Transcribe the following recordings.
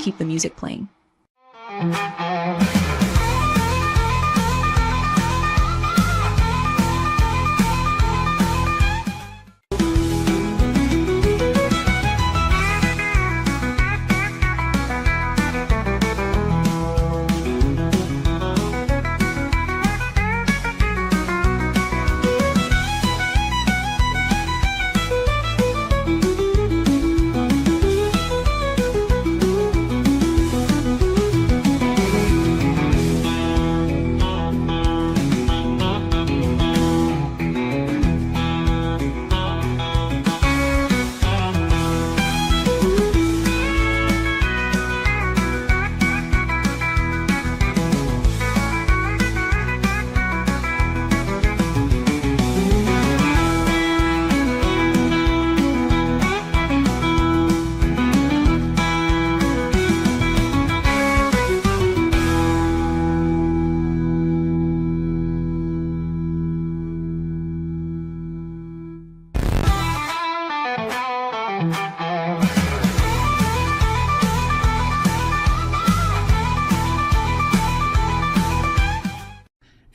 keep the music playing.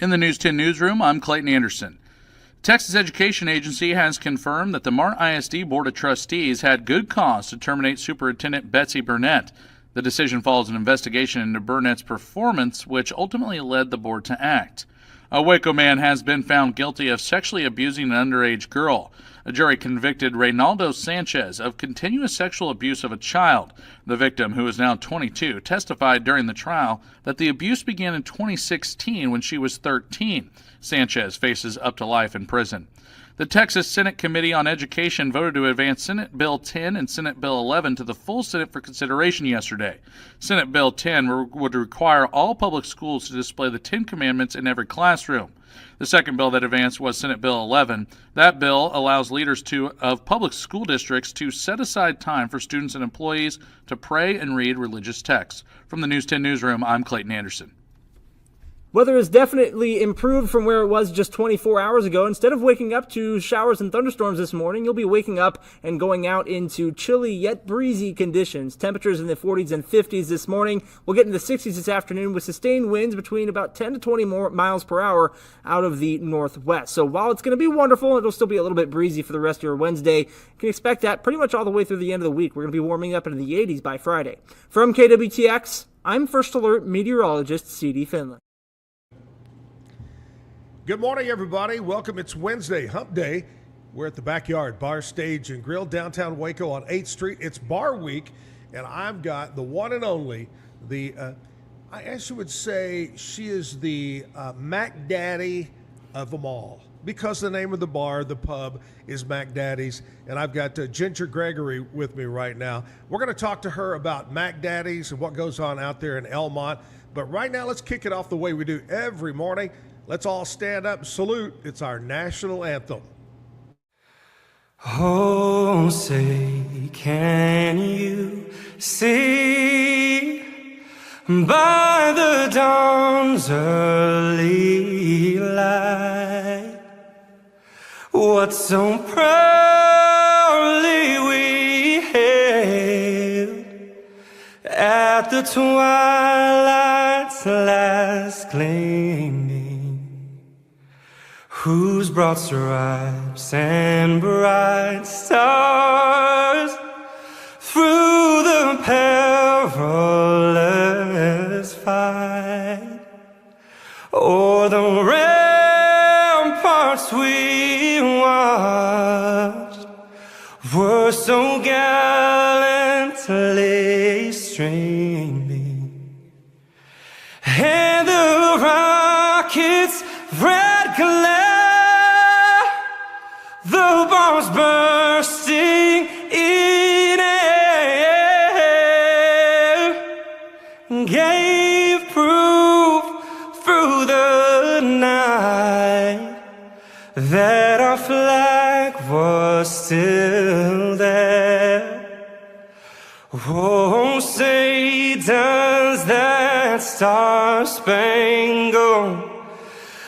In the News 10 newsroom, I'm Clayton Anderson. Texas Education Agency has confirmed that the Mart ISD Board of Trustees had good cause to terminate Superintendent Betsy Burnett. The decision follows an investigation into Burnett's performance, which ultimately led the board to act. A Waco man has been found guilty of sexually abusing an underage girl. A jury convicted Reynaldo Sanchez of continuous sexual abuse of a child. The victim, who is now 22, testified during the trial that the abuse began in 2016 when she was 13. Sanchez faces up to life in prison. The Texas Senate Committee on Education voted to advance Senate Bill 10 and Senate Bill 11 to the full Senate for consideration yesterday. Senate Bill 10 would require all public schools to display the Ten Commandments in every classroom. The second bill that advanced was Senate Bill 11. That bill allows leaders of public school districts to set aside time for students and employees to pray and read religious texts. From the News 10 newsroom, I'm Clayton Anderson. Weather has definitely improved from where it was just 24 hours ago. Instead of waking up to showers and thunderstorms this morning, you'll be waking up and going out into chilly yet breezy conditions. Temperatures in the 40s and 50s this morning. We'll get into the 60s this afternoon with sustained winds between about 10 to 20 more miles per hour out of the northwest. So while it's going to be wonderful, it'll still be a little bit breezy for the rest of your Wednesday. You can expect that pretty much all the way through the end of the week. We're going to be warming up into the 80s by Friday. From KWTX, I'm First Alert meteorologist C.D. Finland. Good morning, everybody. Welcome. It's Wednesday, Hump Day. We're at the Backyard Bar, Stage, and Grill, downtown Waco on 8th Street. It's Bar Week, and I've got the one and only, I guess you would say she is the Mac Daddy of them all, because the name of the bar, the pub, is Mac Daddy's, and I've got Ginger Gregory with me right now. We're going to talk to her about Mac Daddy's and what goes on out there in Elmont, but right now let's kick it off the way we do every morning. Let's all stand up and salute. It's our national anthem. Oh, say, can you see by the dawn's early light what so proudly we hailed at the twilight's last gleaming, whose broad stripes and bright stars through the perilous fight o'er the ramparts we watched were so gallantly streaming, and the rockets' red glare, the bombs bursting in air, gave proof through the night that our flag was still there. Oh, say, does that star-spangled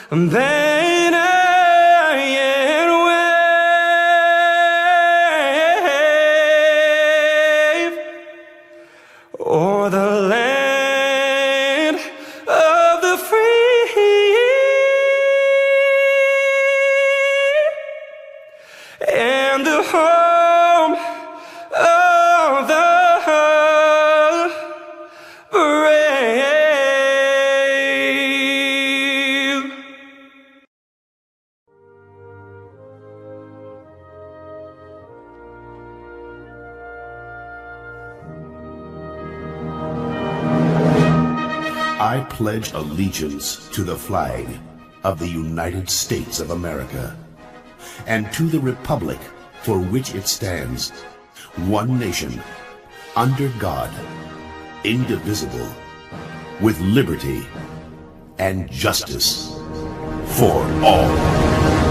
banner yet wave o'er the I pledge allegiance to the flag of the United States of America and to the republic for which it stands, one nation, under God, indivisible, with liberty and justice for all.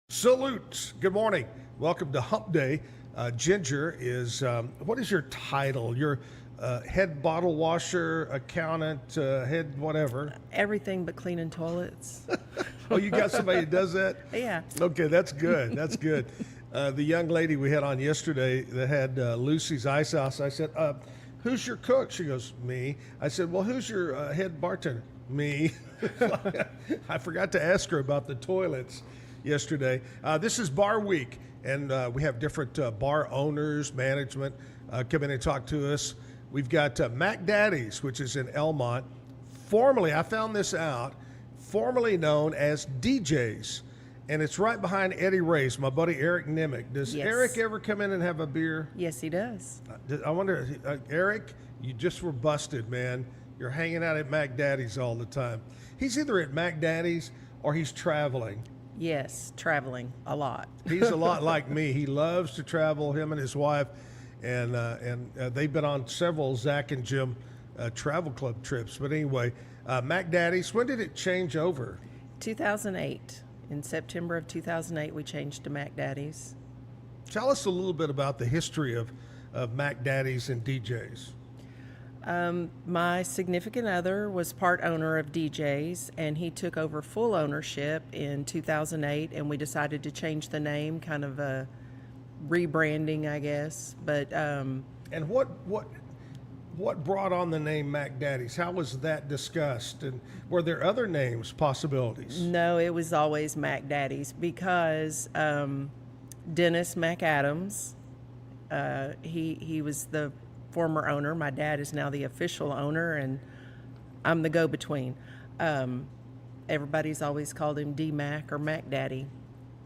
Salute. Good morning. Welcome to Hump Day. Ginger is, what is your title? Your head bottle washer, accountant, head whatever. Everything but cleaning toilets. Oh, you got somebody that does that? Yeah. Okay, that's good. That's good. The young lady we had on yesterday that had Lucy's Ice House, I said, who's your cook? She goes, me. I said, well, who's your head bartender? Me. I forgot to ask her about the toilets yesterday. This is Bar Week, and we have different bar owners, management come in and talk to us. We've got Mac Daddy's, which is in Elmont. Formerly, I found this out, formerly known as DJ's. And it's right behind Eddie Ray's, my buddy Eric Nimick. Does Yes. Eric ever come in and have a beer? Yes, he does. I wonder, Eric, you just were busted, man. You're hanging out at Mac Daddy's all the time. He's either at Mac Daddy's or he's traveling. Yes, traveling a lot. He's a lot like me. He loves to travel, him and his wife. And they've been on several Zack and Jim travel club trips. But anyway, Mac Daddy's, when did it change over? 2008. In September of 2008, we changed to Mac Daddy's. Tell us a little bit about the history of Mac Daddy's and DJ's. My significant other was part owner of DJ's, and he took over full ownership in 2008, and we decided to change the name, kind of a rebranding, I guess. But And what brought on the name Mac Daddy's? How was that discussed? And were there other names, possibilities? no, it was always Mac Daddy's because Dennis McAdams, he was the former owner. My dad is now the official owner, and I'm the go-between. Everybody's always called him D-Mac or Mac Daddy,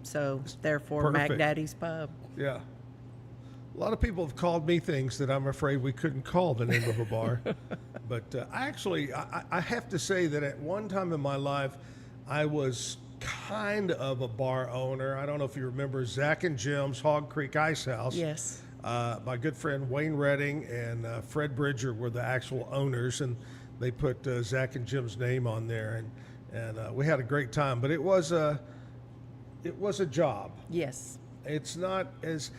so therefore Perfect. Mac Daddy's Pub. Yeah. A lot of people have called me things that I'm afraid we couldn't call the name of a bar. But I have to say that at one time in my life, I was kind of a bar owner. I don't know if you remember Zack and Jim's Hog Creek Ice House. Yes. My good friend Wayne Redding and Fred Bridger were the actual owners, and they put Zack and Jim's name on there, and we had a great time. But it was a job. Yes. It's not as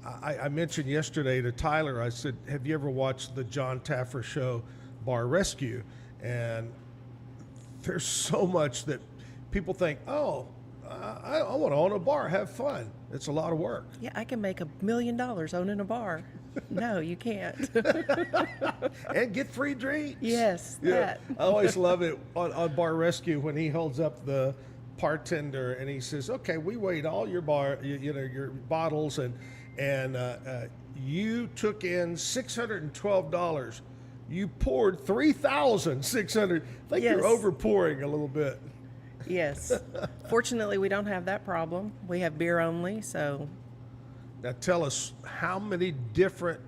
I mentioned yesterday to Tyler. I said, "Have you ever watched the John Taffer show, Bar Rescue?" And there's so much that people think, "Oh, I want to own a bar, have fun." It's a lot of work. Yeah, I can make $1 million owning a bar. No, you can't. And get free drinks. Yes, Yeah. that. I always love it on Bar Rescue when he holds up the bartender and he says, "Okay, we weighed all your your bottles, and you took in $612. You poured 3,600. I think you're Yes. over pouring a little bit." Yes. Fortunately, we don't have that problem. We have beer only, so Now tell us, how many different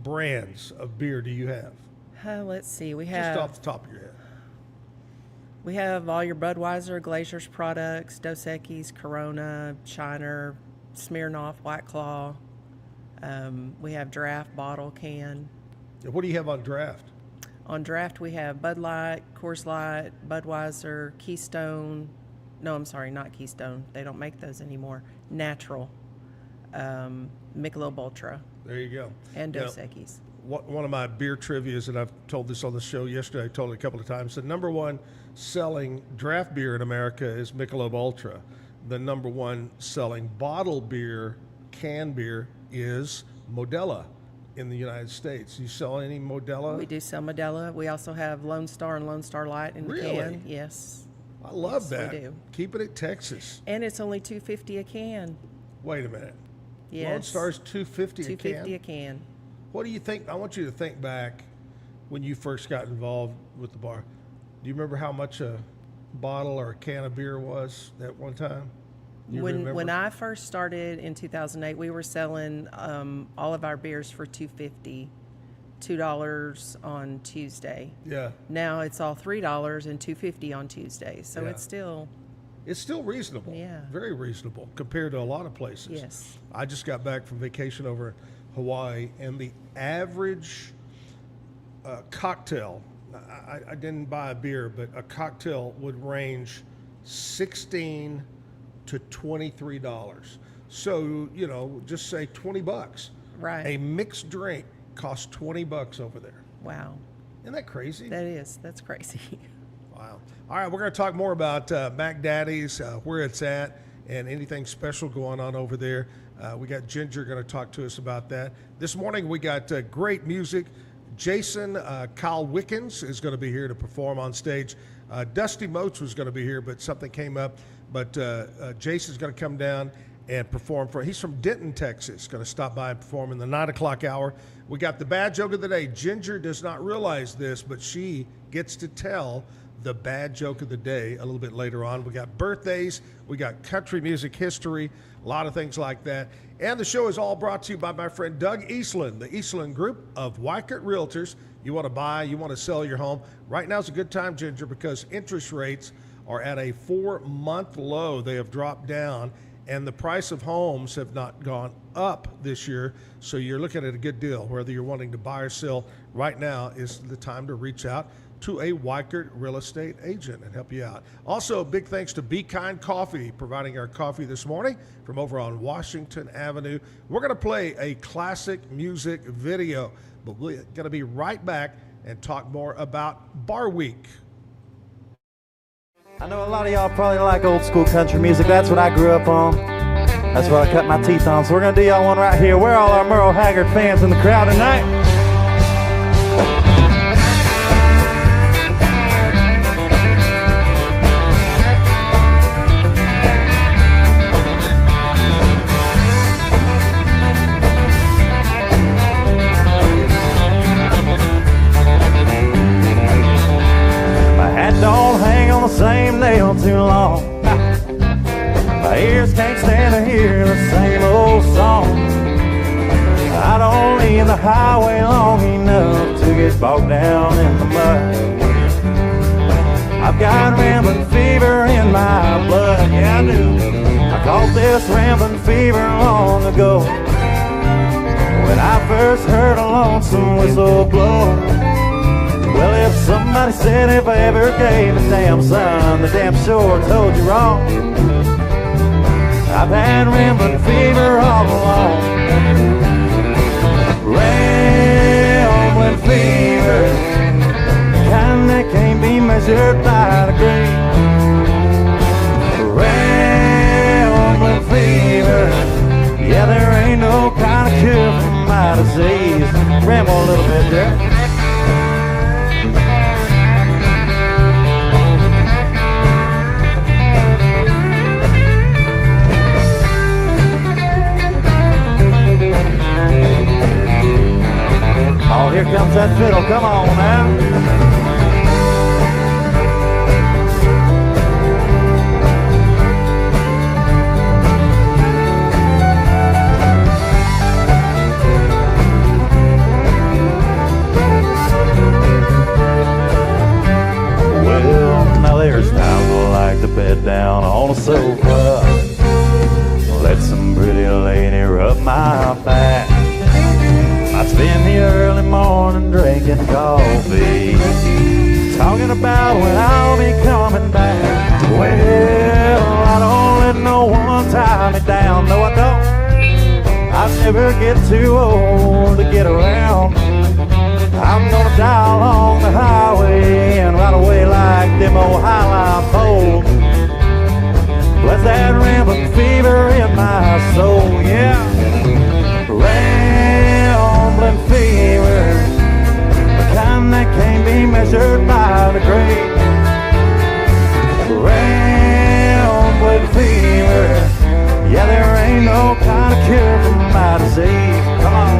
brands of beer do you have? let's see. We Just off have the top of your head. we have all your Budweiser, Glazier's products, Dos Equis, Corona, Shiner, Smirnoff, White Claw. We have draft, bottle, can. What do you have on draft? On draft, we have Bud Light, Coors Light, Budweiser, Keystone. No, I'm sorry, not Keystone. They don't make those anymore. Natural, Michelob Ultra, There you go. and Dos Now, Equis. one of my beer trivias, and I've told this on the show yesterday, I told it a couple of times, the number one selling draft beer in America is Michelob Ultra. The number one selling bottle beer, can beer, is Modelo in the United States. You sell any Modelo? We do sell Modelo. We also have Lone Star and Lone Star Light in the Really? can. Yes. I love Yes, that. we do. Keep it at Texas. And it's only $2.50 a can. Wait a minute. Yes. Lone Star's $2.50 a can? $2.50 a can. What do you think? I want you to think back when you first got involved with the bar. Do you remember how much a bottle or a can of beer was at one time? You When remember? I first started in 2008, we were selling all of our beers for $2.50, $2 on Tuesday. Yeah. Now it's all $3 and $2.50 on Tuesday. So Yeah. it's still reasonable. Yeah. Very reasonable compared to a lot of places. Yes. I just got back from vacation over in Hawaii, and the average cocktail, I didn't buy a beer, but a cocktail would range $16 to $23. So, just say $20. right. A mixed drink costs $20 over there. Wow. Isn't that crazy? That's crazy. Wow. All right, we're going to talk more about Mac Daddy's, where it's at, and anything special going on over there. We got Ginger going to talk to us about that. This morning we got great music. Jason Kyle Wickens is going to be here to perform on stage. Dusty Motes was going to be here, but something came up. But Jason's going to come down and perform he's from Denton, Texas. Going to stop by and perform in the 9 o'clock hour. We got the bad joke of the day. Ginger does not realize this, but she gets to tell the bad joke of the day a little bit later on. We got birthdays, we got country music history, a lot of things like that. And the show is all brought to you by my friend Doug Eastland, the Eastland Group of Waco Realtors. You want to buy, you want to sell your home. Right now is a good time, Ginger, because interest rates are at a 4-month low. They have dropped down, and the price of homes have not gone up this year. So you're looking at a good deal. Whether you're wanting to buy or sell, right now is the time to reach out to a Weikert real estate agent and help you out. Also, big thanks to Be Kind Coffee, providing our coffee this morning from over on Washington Avenue. We're going to play a classic music video, but we're going to be right back and talk more about Bar Week. I know a lot of y'all probably like old school country music. That's what I grew up on. That's what I cut my teeth on. So we're going to do y'all one right here. Where are all our Merle Haggard fans in the crowd tonight? Don't hang on the same nail too long. My ears can't stand to hear the same old song. I don't leave the highway long enough to get bogged down in the mud. I've got rambling fever in my blood, yeah I do. I caught this rambling fever long ago, when I first heard a lonesome whistle blow. Well, if somebody said if I ever gave a damn son, the damn sure told you wrong. I've had rambling fever all along. Rambling fever, the kind that can't be measured by the degree. Rambling fever, yeah, there ain't no kind of cure for my disease. Ramble a little bit there. Oh, here comes that fiddle. Come on now. Well, now there's times I like to bed down on a sofa, let some pretty lady rub my back. I spend the early morning drinking coffee, talking about when I'll be coming back. Well, I don't let no one tie me down, no I don't. I never get too old to get around. I'm gonna die along the highway and ride away like them old highline poles. Bless that rambling fever in my soul, yeah. Rambling fever, the kind that can't be measured by the grade. Rambling fever, yeah, there ain't no kind of cure for my disease. Come on.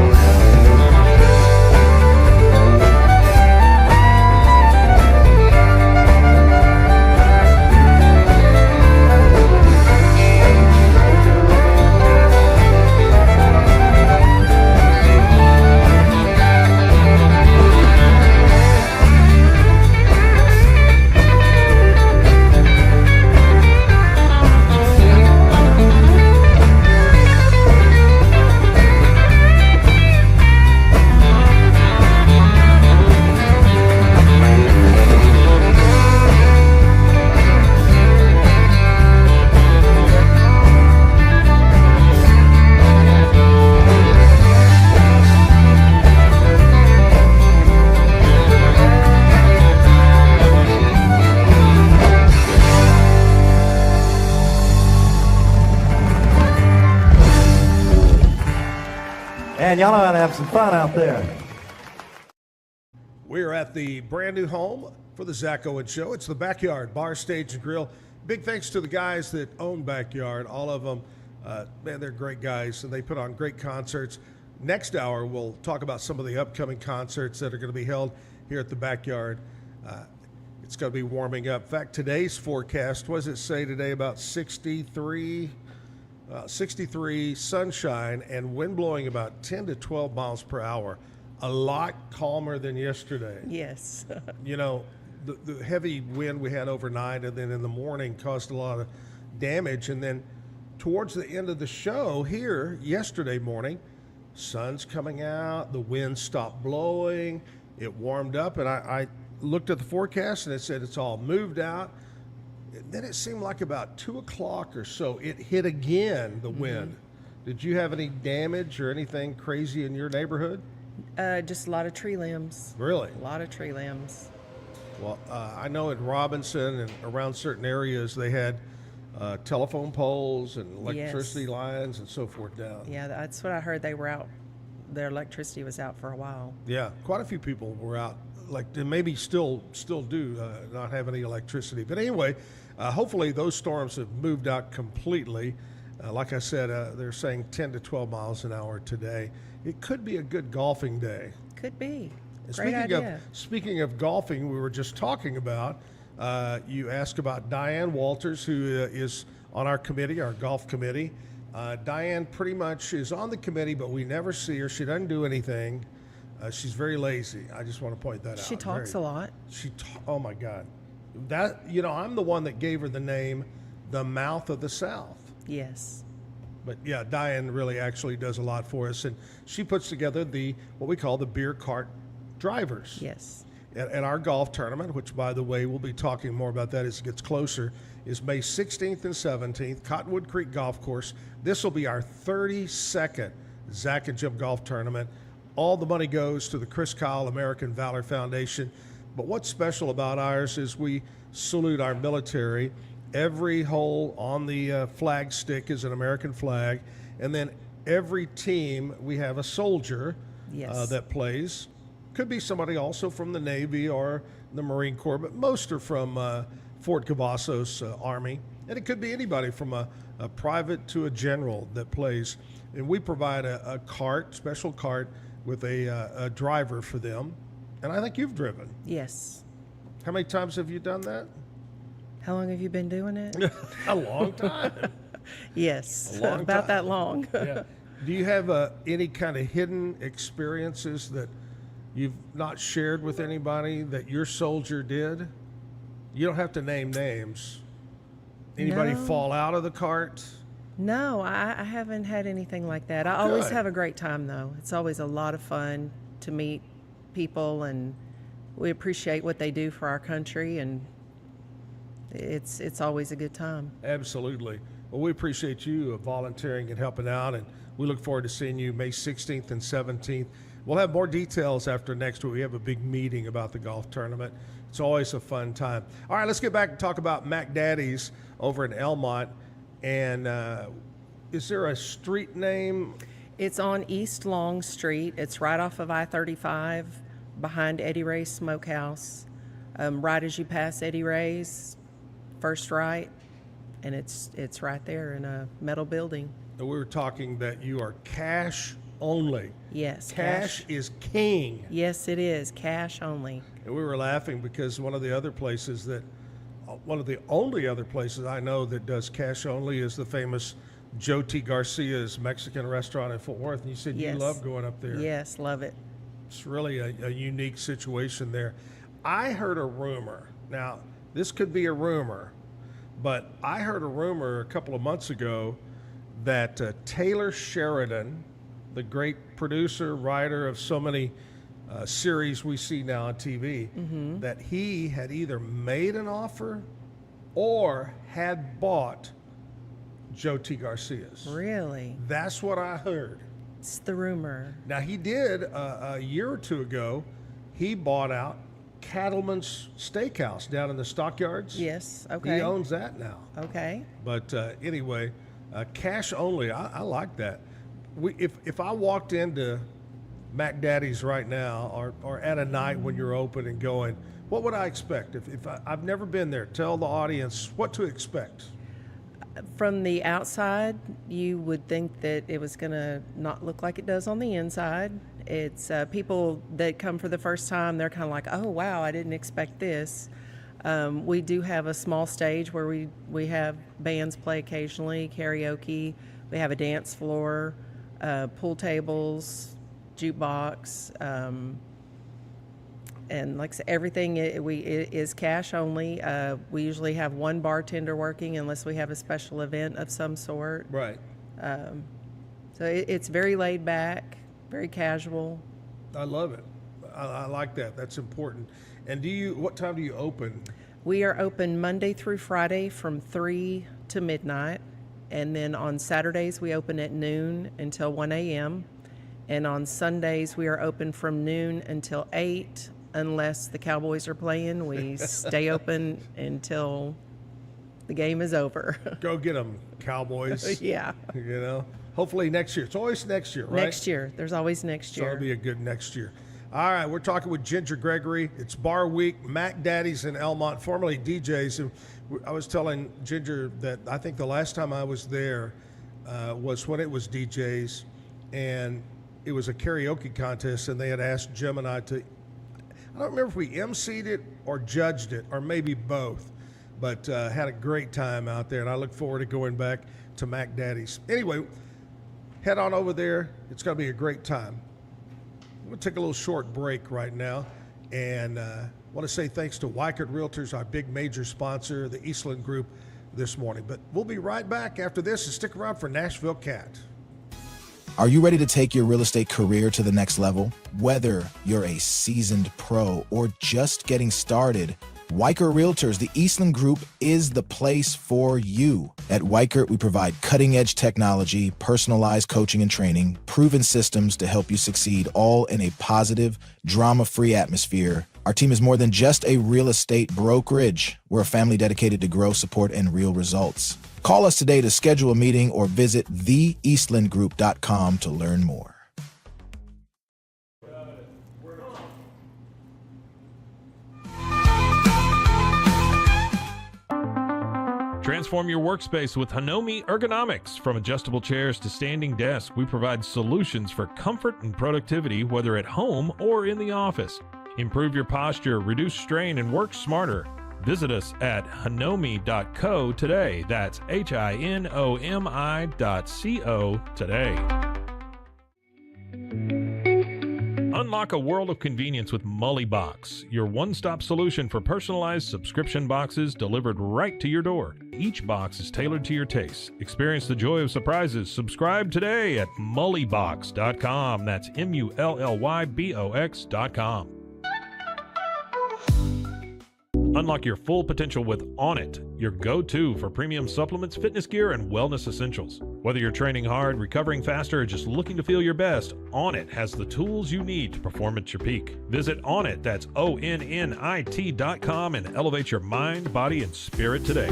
And y'all know how to have some fun out there. We're at the brand new home for the Zack Owen Show. It's the Backyard Bar, Stage, and Grill. Big thanks to the guys that own Backyard, all of them. Man, they're great guys, and they put on great concerts. Next hour, we'll talk about some of the upcoming concerts that are going to be held here at the Backyard. It's going to be warming up. In fact, today's forecast, what does it say today? About 63, 63, sunshine, and wind blowing about 10 to 12 miles per hour. A lot calmer than yesterday. Yes. You know, the heavy wind we had overnight and then in the morning caused a lot of damage. And then towards the end of the show here yesterday morning, sun's coming out, the wind stopped blowing, it warmed up, and I looked at the forecast and it said it's all moved out. And then it seemed like about 2 o'clock or so, it hit again, the wind. Did you have any damage or anything crazy in your neighborhood? Just a lot of tree limbs. Really? A lot of tree limbs. Well, I know in Robinson and around certain areas they had telephone poles and electricity lines and so forth down. Yeah, that's what I heard. They were out. Their electricity was out for a while. Yeah, quite a few people were out. Like they maybe still do not have any electricity. But anyway, hopefully those storms have moved out completely. Like I said, they're saying 10 to 12 miles an hour today. It could be a good golfing day. Could be. And Great idea. Speaking of golfing, we were just talking about, you asked about Diane Walters, who is on our committee, our golf committee. Diane pretty much is on the committee, but we never see her. She doesn't do anything. She's very lazy. I just want to point that out. She talks a lot. Oh my God. That, you know, I'm the one that gave her the name, the Mouth of the South. Yes. But yeah, Diane really actually does a lot for us, and she puts together what we call the beer cart drivers. Yes. At our golf tournament, which by the way, we'll be talking more about that as it gets closer, is May 16th and 17th, Cottonwood Creek Golf Course. This will be our 32nd Zack and Jim Golf Tournament. All the money goes to the Chris Kyle American Valor Foundation. But what's special about ours is we salute our military. Every hole on the flag stick is an American flag. And then every team, we have a soldier that plays. Could be somebody also from the Navy or the Marine Corps, but most are from Fort Cavazos Army. And it could be anybody from a private to a general that plays. And we provide a cart, special cart, with a driver for them. And I think you've driven. Yes. How many times have you done that? How long have you been doing it? A long time. Yes. A long About time. that long. Yeah. Do you have any kind of hidden experiences that you've not shared with anybody that your soldier did? You don't have to name names. Anybody No. fall out of the cart? No, I haven't had anything like that. I always have a great time, though. It's always a lot of fun to meet people, and we appreciate what they do for our country, and it's always a good time. Absolutely. Well, we appreciate you volunteering and helping out, and we look forward to seeing you May 16th and 17th. We'll have more details after next week. We have a big meeting about the golf tournament. It's always a fun time. All right, let's get back and talk about Mac Daddy's over in Elmont. And is there a street name? It's on East Long Street. It's right off of I-35 behind Eddie Ray's Smokehouse. Right as you pass Eddie Ray's, first right, and it's right there in a metal building. We were talking that you are cash only. Yes. Cash is king. Yes, it is. Cash only. And we were laughing because one of the only other places I know that does cash only is the famous Joe T. Garcia's Mexican restaurant in Fort Worth. And you said you love going up there. Yes, love it. It's really a unique situation there. I heard a rumor. Now, this could be a rumor, but I heard a rumor a couple of months ago that Taylor Sheridan, the great producer, writer of so many series we see now on TV, that he had either made an offer or had bought Joe T. Garcia's. Really? That's what I heard. It's the rumor. Now, he did a year or two ago, he bought out Cattleman's Steakhouse down in the Stockyards. Yes, okay. He owns that now. Okay. But anyway, cash only, I like that. if I walked into Mac Daddy's right now, or at a night when you're open and going, what would I expect? If I've never been there, tell the audience what to expect. From the outside, you would think that it was going to not look like it does on the inside. It's people that come for the first time, they're kind of like, oh, wow, I didn't expect this. We do have a small stage where we have bands play occasionally, karaoke. We have a dance floor, pool tables, jukebox, and like I said, everything is cash only. We usually have one bartender working unless we have a special event of some sort. Right. So it's very laid back, very casual. I love it. I like that. That's important. And what time do you open? We are open Monday through Friday from 3 to midnight. And then on Saturdays, we open at noon until 1 a.m. And on Sundays, we are open from noon until 8. Unless the Cowboys are playing, we stay open until the game is over. Go get them, Cowboys. Yeah. You know, hopefully next year. It's always next year, right? Next year. There's always next year. So it'll be a good next year. All right, we're talking with Ginger Gregory. It's Bar Week, Mac Daddy's in Elmont, formerly DJ's. And I was telling Ginger that I think the last time I was there was when it was DJ's, and it was a karaoke contest, and they had asked Jim and I to, I don't remember if we emceed it or judged it, or maybe both, but had a great time out there, and I look forward to going back to Mac Daddy's. Anyway, head on over there. It's going to be a great time. We'll take a little short break right now, and want to say thanks to Backard Realtors, our big major sponsor, the Eastland Group, this morning. But we'll be right back after this, and stick around for Nashville Cat. Are you ready to take your real estate career to the next level? Whether you're a seasoned pro or just getting started, Backard Realtors, the Eastland Group, is the place for you. At Backard, we provide cutting-edge technology, personalized coaching and training, proven systems to help you succeed, all in a positive, drama-free atmosphere. Our team is more than just a real estate brokerage. We're a family dedicated to growth, support, and real results. Call us today to schedule a meeting or visit theeastlandgroup.com to learn more. Transform your workspace with Hanomi Ergonomics. From adjustable chairs to standing desks, we provide solutions for comfort and productivity, whether at home or in the office. Improve your posture, reduce strain, and work smarter. Visit us at hanomi.co today. That's HINOMI.co today. Unlock a world of convenience with Mully Box, your one-stop solution for personalized subscription boxes delivered right to your door. Each box is tailored to your taste. Experience the joy of surprises. Subscribe today at mullybox.com. That's MULLYBOX.com. Unlock your full potential with On It, your go-to for premium supplements, fitness gear, and wellness essentials. Whether you're training hard, recovering faster, or just looking to feel your best, On It has the tools you need to perform at your peak. Visit Onnit, that's ONNIT.com, and elevate your mind, body, and spirit today.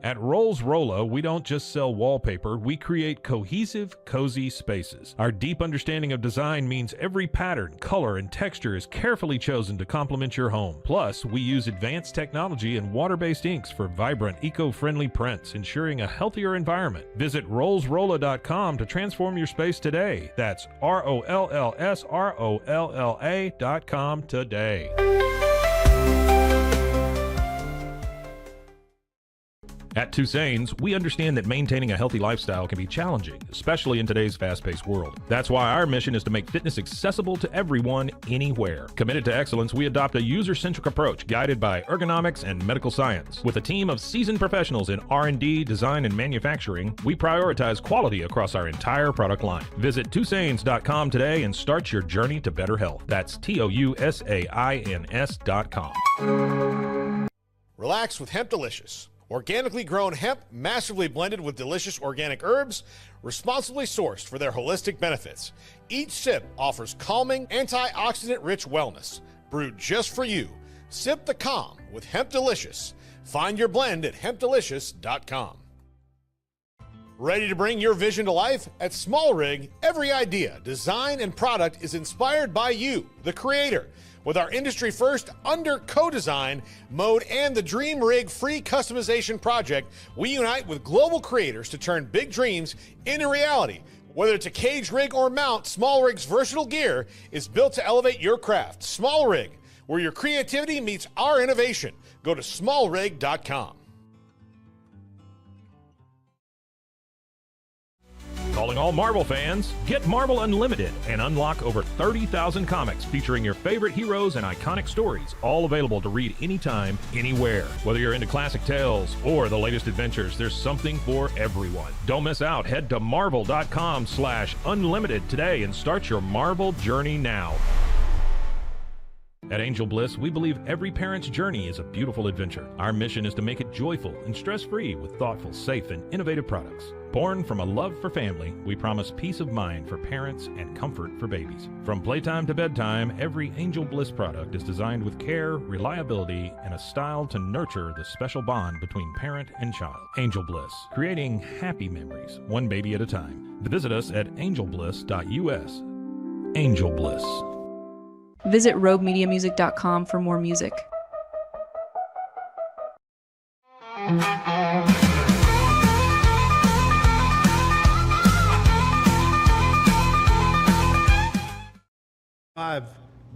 At Rolls Rolla, we don't just sell wallpaper, we create cohesive, cozy spaces. Our deep understanding of design means every pattern, color, and texture is carefully chosen to complement your home. Plus, we use advanced technology and water-based inks for vibrant, eco-friendly prints, ensuring a healthier environment. Visit rollsrolla.com to transform your space today. That's ROLLSROLLA.com today. At Tusain's, we understand that maintaining a healthy lifestyle can be challenging, especially in today's fast-paced world. That's why our mission is to make fitness accessible to everyone, anywhere. Committed to excellence, we adopt a user-centric approach guided by ergonomics and medical science. With a team of seasoned professionals in R&D, design, and manufacturing, we prioritize quality across our entire product line. Visit Tusains.com today and start your journey to better health. That's TOUSAINS.com. Relax with Hemp Delicious. Organically grown hemp, massively blended with delicious organic herbs, responsibly sourced for their holistic benefits. Each sip offers calming, antioxidant-rich wellness. Brewed just for you. Sip the calm with Hemp Delicious. Find your blend at hempdelicious.com. Ready to bring your vision to life? At Small Rig, every idea, design, and product is inspired by you, the creator. With our industry-first under co-design mode and the Dream Rig free customization project, we unite with global creators to turn big dreams into reality. Whether it's a cage rig or mount, Small Rig's versatile gear is built to elevate your craft. Small Rig, where your creativity meets our innovation. Go to smallrig.com. Calling all Marvel fans, get Marvel Unlimited and unlock over 30,000 comics featuring your favorite heroes and iconic stories, all available to read anytime, anywhere. Whether you're into classic tales or the latest adventures, there's something for everyone. Don't miss out. Head to marvel.com/unlimited today and start your Marvel journey now. At Angel Bliss, we believe every parent's journey is a beautiful adventure. Our mission is to make it joyful and stress-free with thoughtful, safe, and innovative products. Born from a love for family, we promise peace of mind for parents and comfort for babies. From playtime to bedtime, every Angel Bliss product is designed with care, reliability, and a style to nurture the special bond between parent and child. Angel Bliss, creating happy memories, one baby at a time. Visit us at angelbliss.us. Angel Bliss. Visit robemediamusic.com for more music.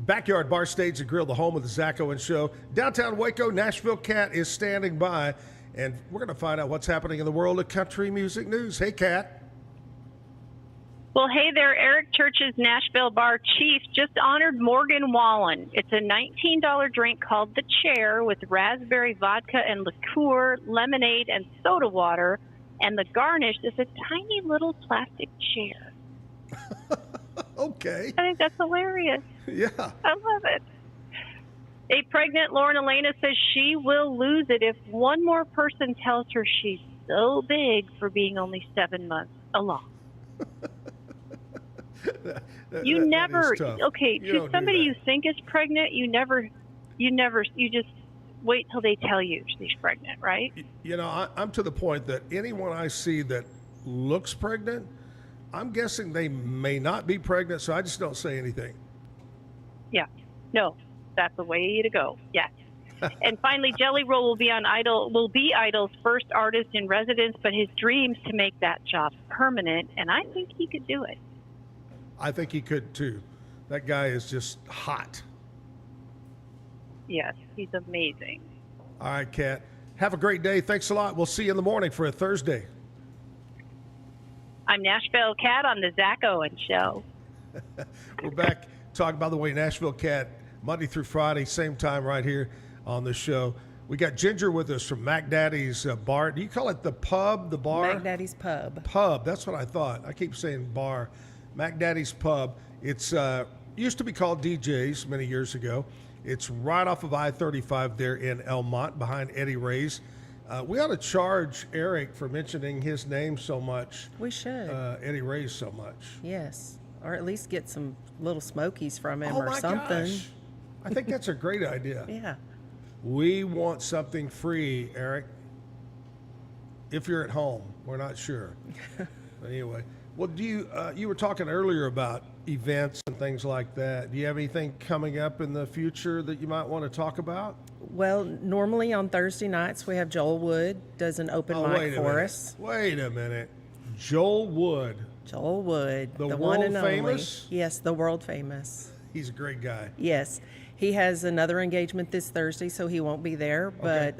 Backyard Bar, Stage, and Grill, the home of the Zack Owen Show. Downtown Waco, Nashville Cat is standing by, and we're going to find out what's happening in the world of country music news. Hey, Cat. Well, hey there. Eric Church's Nashville Bar Chief just honored Morgan Wallen. It's a $19 drink called The Chair with raspberry vodka and liqueur, lemonade, and soda water, and the garnish is a tiny little plastic chair. Okay. I think that's hilarious. Yeah. I love it. A pregnant Lauren Elena says she will lose it if one more person tells her she's so big for being only 7 months along. You to somebody you think is pregnant, you just wait till they tell you she's pregnant, right? You know, I'm to the point that anyone I see that looks pregnant, I'm guessing they may not be pregnant, so I just don't say anything. Yeah. No, that's the way to go. Yeah. And finally, Jelly Roll will be Idol's first artist in residence, but his dreams to make that job permanent, and I think he could do it. I think he could too. That guy is just hot. Yes, he's amazing. All right, Kat. Have a great day. Thanks a lot. We'll see you in the morning for a Thursday. I'm Nashville Cat on the Zack Owen Show. We're back talking, by the way, Nashville Cat, Monday through Friday, same time right here on the show. We got Ginger with us from Mac Daddy's Bar. Do you call it the pub, the bar? Mac Daddy's Pub. Pub, that's what I thought. I keep saying bar. Mac Daddy's Pub. It's used to be called DJ's many years ago. It's right off of I-35 there in Elmont behind Eddie Ray's. We ought to charge Eric for mentioning his name so much. We should. Eddie Ray's so much. Yes. Or at least get some little smokies from him or my something. Gosh. I think that's a great idea. Yeah. We want something free, Eric. If you're at home, we're not sure. But anyway, well, do you were talking earlier about events and things like that. Do you have anything coming up in the future that you might want to talk about? Well, normally on Thursday nights we have Joel Wood does an open mic for us. Wait a minute. Joel Wood. Joel Wood, the one world and only. Famous? Yes, the world famous. He's a great guy. Yes. He has another engagement this Thursday, so he won't be there. But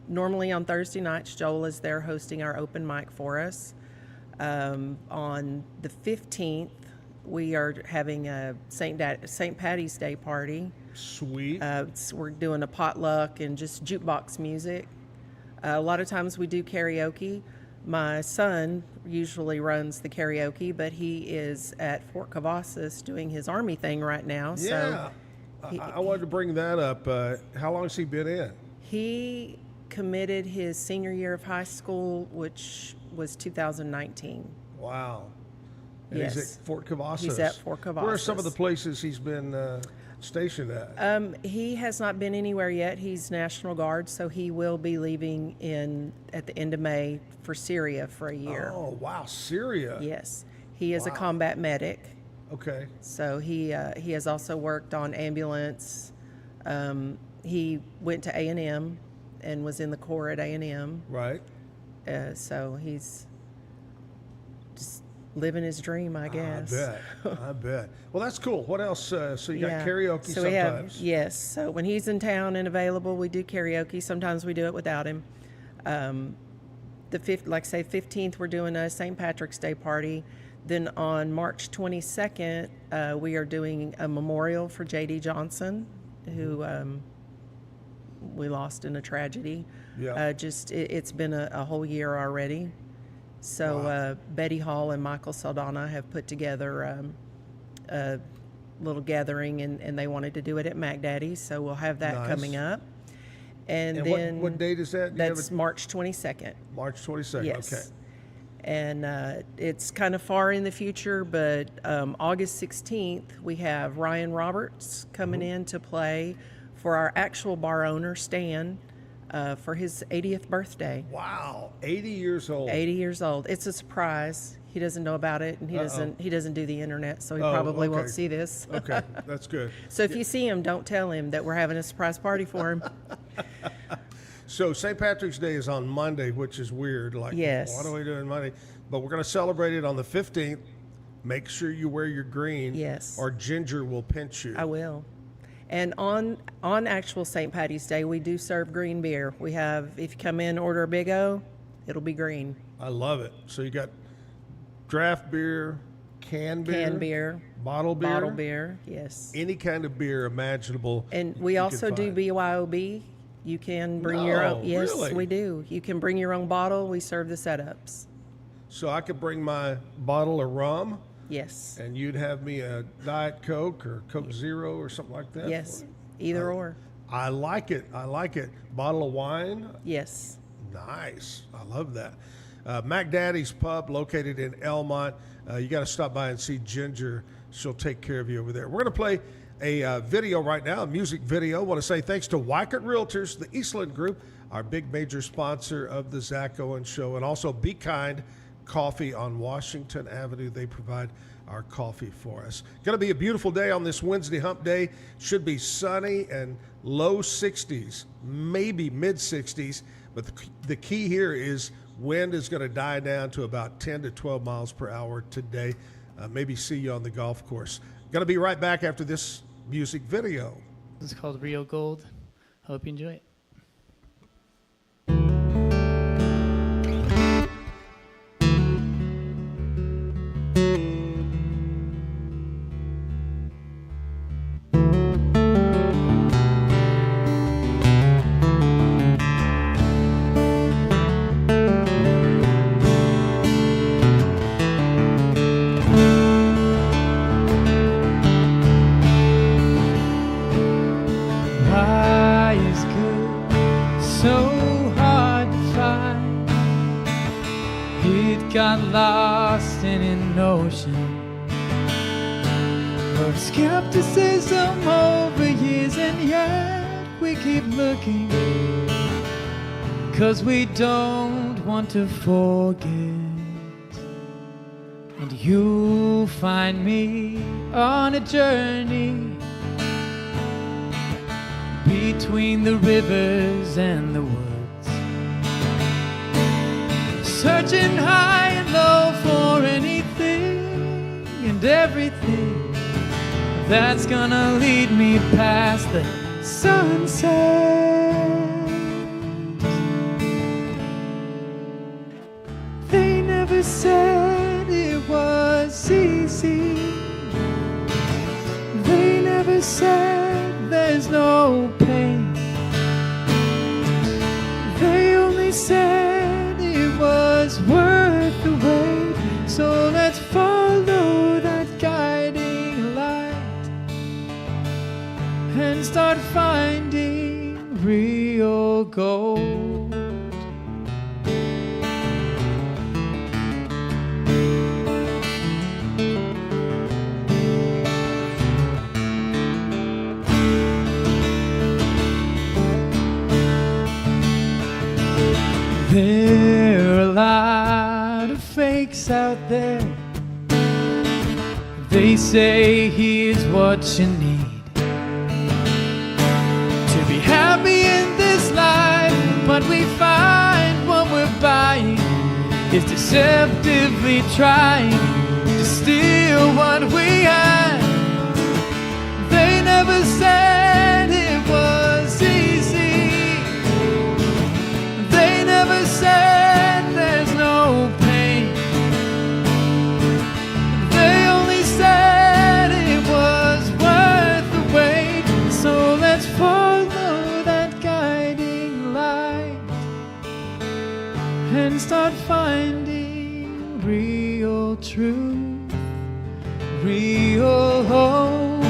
normally on Thursday nights, Joel is there hosting our open mic for us. On the 15th, we are having a St. Patty's Day party. Sweet. We're doing a potluck and just jukebox music. A lot of times we do karaoke. My son usually runs the karaoke, but he is at Fort Cavazos doing his Army thing right now. Yeah. So I wanted to bring that up. How long has he been in? He committed his senior year of high school, which was 2019. Wow. And yes. He's at Fort Cavazos. He's at Fort Cavazos. Where are some of the places he's been? stationed at? He has not been anywhere yet. He's National Guard, so he will be leaving at the end of May for Syria for a year. Oh, wow, Syria. Yes. He is a combat medic. Okay. So he has also worked on ambulance. He went to A&M and was in the Corps at A&M. Right. So he's just living his dream, I guess. I bet. Well, that's cool. What else? So you got karaoke so sometimes? Yes. So when he's in town and available, we do karaoke. Sometimes we do it without him. Like say 15th, we're doing a St. Patrick's Day party. Then on March 22nd, we are doing a memorial for J.D. Johnson, who we lost in a tragedy. Yeah. It's been a whole year already. So Betty Hall and Michael Saldana have put together a little gathering, and they wanted to do it at Mac Daddy's, so we'll have that coming up. And then what date is that? That's March 22nd. March 22nd. Yes. Okay. And it's kind of far in the future, but August 16th, we have Ryan Roberts coming in to play for our actual bar owner, Stan, for his 80th birthday. Wow, 80 years old. 80 years old. It's a surprise. He doesn't know about it, and he doesn't do the internet, so he probably won't see this. Okay, that's good. So if you see him, don't tell him that we're having a surprise party for him. So St. Patrick's Day is on Monday, which is weird. Like, yes. What are we doing Monday? But we're going to celebrate it on the 15th. Make sure you wear your green. Yes. Or Ginger will pinch you. I will. And on actual St. Patty's Day, we do serve green beer. We have, if you come in and order a Big O, it'll be green. I love it. So you got draft beer, canned beer, bottle beer, yes. any kind of beer imaginable. And we also do BYOB. You can bring your own. Yes, really? We do. You can bring your own bottle. We serve the setups. So I could bring my bottle of rum. Yes. And you'd have me a Diet Coke or Coke Zero or something like that? Yes, either or. I like it. Bottle of wine? Yes. Nice. I love that. Mac Daddy's Pub, located in Elmont. You got to stop by and see Ginger. She'll take care of you over there. We're going to play a video right now, a music video. I want to say thanks to Backard Realtors, the Eastland Group, our big major sponsor of the Zack Owen Show, and also Be Kind Coffee on Washington Avenue. They provide our coffee for us. Going to be a beautiful day on this Wednesday hump day. Should be sunny and low 60s, maybe mid 60s. But the key here is wind is going to die down to about 10 to 12 miles per hour today. Maybe see you on the golf course. Going to be right back after this music video. It's called Rio Gold. Hope you enjoy it. Got lost in an ocean of skepticism over years, and yet we keep looking, 'cause we don't want to forget. And you'll find me on a journey between the rivers and the woods, searching high and low for anything and everything that's gonna lead me past the sunset. They never said it was easy. They never said there's no pain. They only said was worth the wait. So let's follow that guiding light and start finding real gold. snakes out there. They say here's what you need to be happy in this life. But we find what we're buying is deceptively trying to steal what we had. They never said it was easy. They never said there's no pain. They only said it was worth the wait. So let's follow that guiding light and start finding real truth, real hope,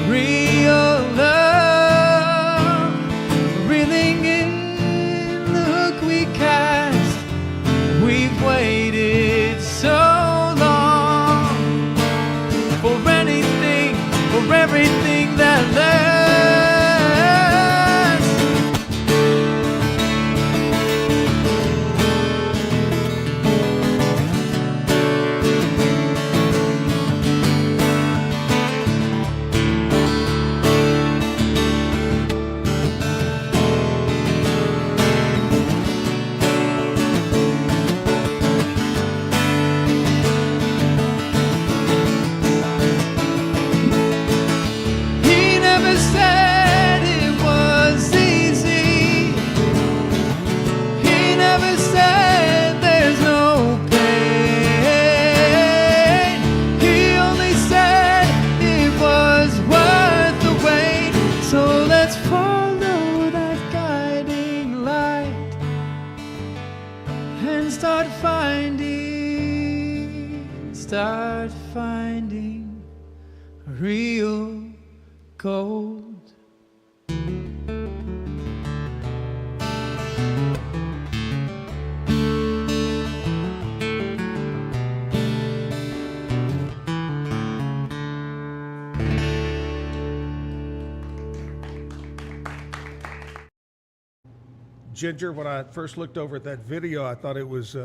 real love, reeling in the hook we cast. We've waited so long for anything, for everything that lasts. He never said it was easy. He never said there's no pain. He only said it was worth the wait. So let's follow that guiding light and start finding real gold. Ginger, when I first looked over at that video, I thought it was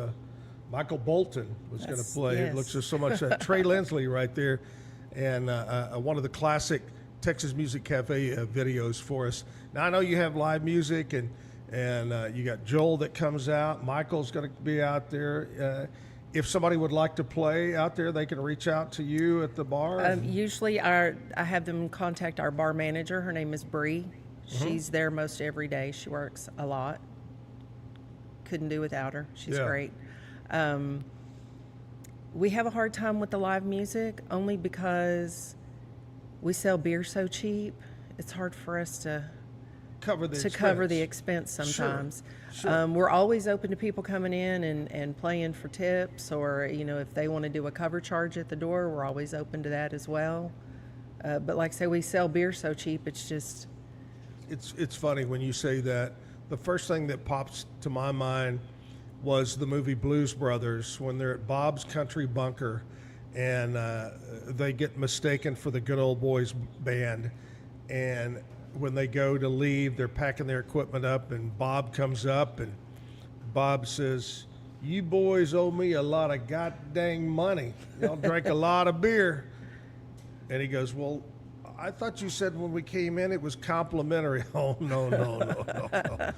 Michael Bolton was going to play. Yes. It looks just so much Trey Lindsley right there, and one of the classic Texas Music Cafe videos for us. Now I know you have live music, and you got Joel that comes out. Michael's going to be out there. If somebody would like to play out there, they can reach out to you at the bar. Usually I have them contact our bar manager. Her name is Bree. She's there most every day. She works a lot. Couldn't do without her. She's great. We have a hard time with the live music only because we sell beer so cheap. It's hard for us to cover the expense sometimes. Sure. We're always open to people coming in and playing for tips, or if they want to do a cover charge at the door, we're always open to that as well. But like I say, we sell beer so cheap, it's just... It's funny when you say that. The first thing that pops to my mind was the movie Blues Brothers, when they're at Bob's Country Bunker and they get mistaken for the Good Old Boys band. And when they go to leave, they're packing their equipment up, and Bob comes up and Bob says, "You boys owe me a lot of goddamn money. Y'all drank a lot of beer." And he goes, "Well, I thought you said when we came in it was complimentary." Oh, no.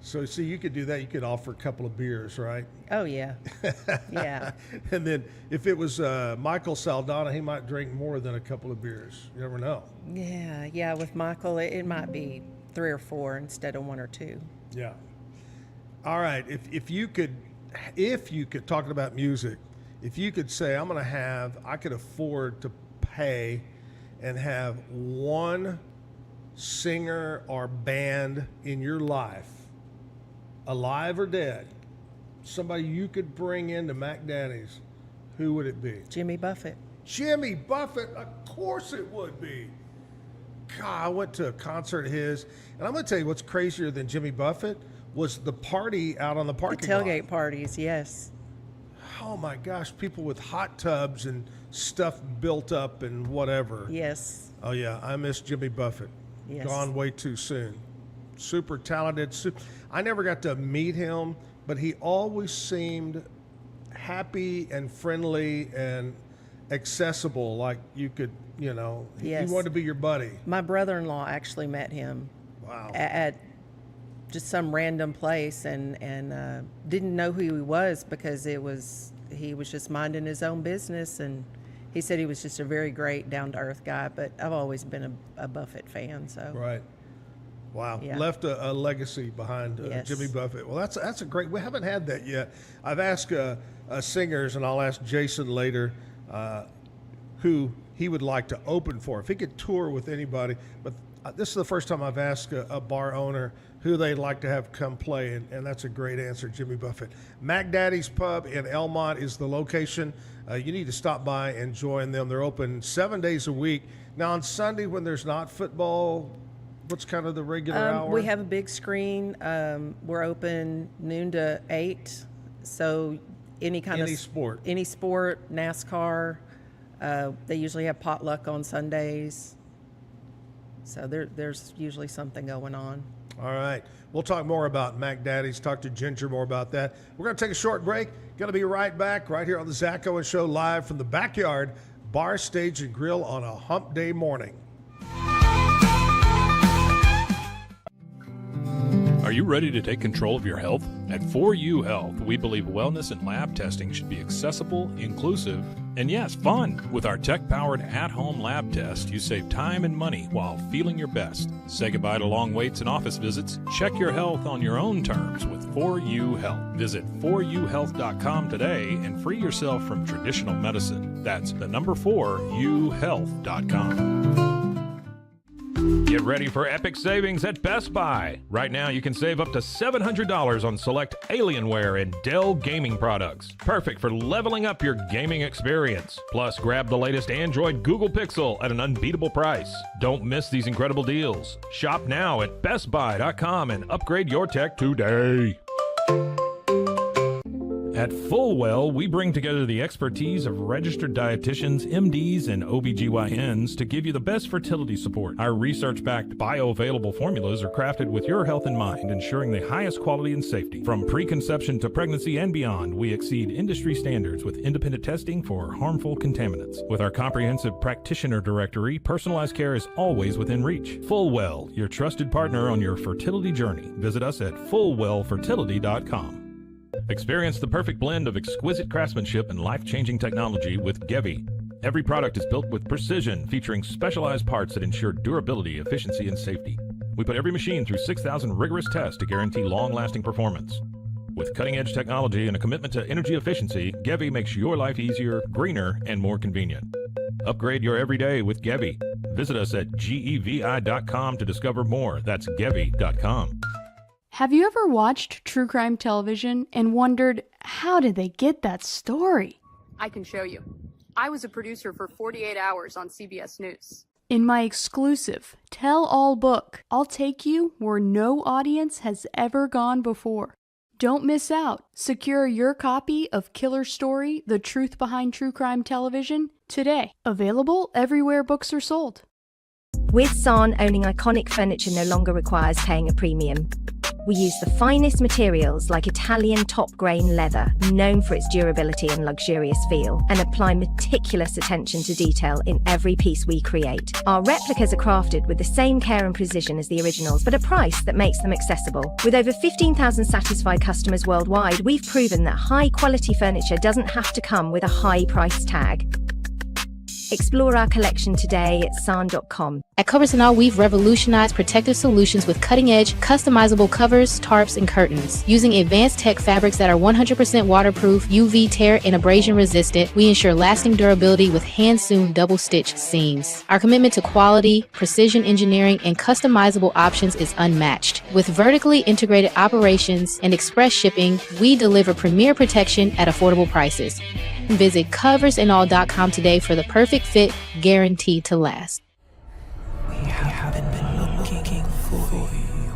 So, see, you could do that. You could offer a couple of beers, right? Oh, yeah. Yeah. And then if it was Michael Saldana, he might drink more than a couple of beers. You never know. Yeah. With Michael, it might be 3 or 4 instead of 1 or 2. Yeah. All right. If you could, talking about music, if you could say, I could afford to pay and have one singer or band in your life, alive or dead, somebody you could bring into Mac Daddy's, who would it be? Jimmy Buffett. Jimmy Buffett, of course it would be. God, I went to a concert of his, and I'm going to tell you what's crazier than Jimmy Buffett was the party out on the parking lot. The tailgate parties, yes. Oh my gosh, people with hot tubs and stuff built up and whatever. Yes. Oh yeah, I miss Jimmy Buffett. Yes. Gone way too soon. Super talented. I never got to meet him, but he always seemed happy and friendly and accessible, like you could, you know, Yes. he wanted to be your buddy. My brother-in-law actually met him at just some random place and didn't know who he was because he was just minding his own business, and he said he was just a very great down-to-earth guy. But I've always been a Buffett fan, so Right. Wow. Yeah. Left a legacy behind Yes. Jimmy Buffett. Well, that's a great, we haven't had that yet. I've asked singers, and I'll ask Jason later, who he would like to open for, if he could tour with anybody. But this is the first time I've asked a bar owner who they'd like to have come play, and that's a great answer, Jimmy Buffett. Mac Daddy's Pub in Elmont is the location. You need to stop by and join them. They're open 7 days a week. Now, on Sunday, when there's not football, what's kind of the regular hour? we have a big screen. We're open noon to 8, so any sport, NASCAR. They usually have potluck on Sundays, so there's usually something going on. All right. We'll talk more about Mac Daddy's, talk to Ginger more about that. We're going to take a short break. Going to be right back right here on the Zack Owen Show, live from the Backyard Bar, Stage, and Grill on a hump day morning. Are you ready to take control of your health? At 4U Health, we believe wellness and lab testing should be accessible, inclusive, and yes, fun. With our tech-powered at-home lab test, you save time and money while feeling your best. Say goodbye to long waits and office visits. Check your health on your own terms with 4U Health. Visit 4uhealth.com today and free yourself from traditional medicine. That's the number 4uhealth.com. Get ready for epic savings at Best Buy. Right now, you can save up to $700 on select Alienware and Dell gaming products. Perfect for leveling up your gaming experience. Plus, grab the latest Android Google Pixel at an unbeatable price. Don't miss these incredible deals. Shop now at bestbuy.com and upgrade your tech today. At Fullwell, we bring together the expertise of registered dietitians, MDs, and OBGYNs to give you the best fertility support. Our research-backed bioavailable formulas are crafted with your health in mind, ensuring the highest quality and safety. From preconception to pregnancy and beyond, we exceed industry standards with independent testing for harmful contaminants. With our comprehensive practitioner directory, personalized care is always within reach. Fullwell, your trusted partner on your fertility journey. Visit us at fullwellfertility.com. Experience the perfect blend of exquisite craftsmanship and life-changing technology with Gevi. Every product is built with precision, featuring specialized parts that ensure durability, efficiency, and safety. We put every machine through 6,000 rigorous tests to guarantee long-lasting performance. With cutting-edge technology and a commitment to energy efficiency, Gevi makes your life easier, greener, and more convenient. Upgrade your everyday with Gevi. Visit us at gevi.com to discover more. That's gevi.com. Have you ever watched true crime television and wondered, how did they get that story? I can show you. I was a producer for 48 Hours on CBS News. In my exclusive tell-all book, I'll take you where no audience has ever gone before. Don't miss out. Secure your copy of Killer Story, The Truth Behind True Crime Television today. Available everywhere books are sold. With San, owning iconic furniture no longer requires paying a premium. We use the finest materials like Italian top-grain leather, known for its durability and luxurious feel, and apply meticulous attention to detail in every piece we create. Our replicas are crafted with the same care and precision as the originals, but a price that makes them accessible. With over 15,000 satisfied customers worldwide, we've proven that high-quality furniture doesn't have to come with a high price tag. Explore our collection today at san.com. At Covers & All, we've revolutionized protective solutions with cutting-edge, customizable covers, tarps, and curtains. Using advanced tech fabrics that are 100% waterproof, UV tear, and abrasion resistant, we ensure lasting durability with hand-sewn double-stitch seams. Our commitment to quality, precision engineering, and customizable options is unmatched. With vertically integrated operations and express shipping, we deliver premier protection at affordable prices. Visit coversandall.com today for the perfect fit, guaranteed to last. We haven't been looking for you.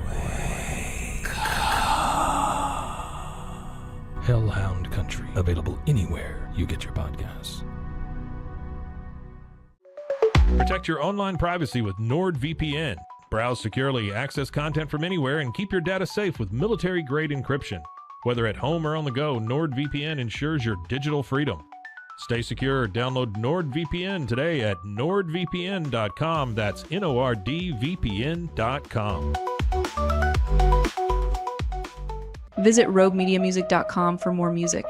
Wake up. Hellhound Country, available anywhere you get your podcasts. Protect your online privacy with NordVPN. Browse securely, access content from anywhere, and keep your data safe with military-grade encryption. Whether at home or on the go, NordVPN ensures your digital freedom. Stay secure. Download NordVPN today at nordvpn.com. That's NORDVPN.com. Visit roguemediamusic.com for more music.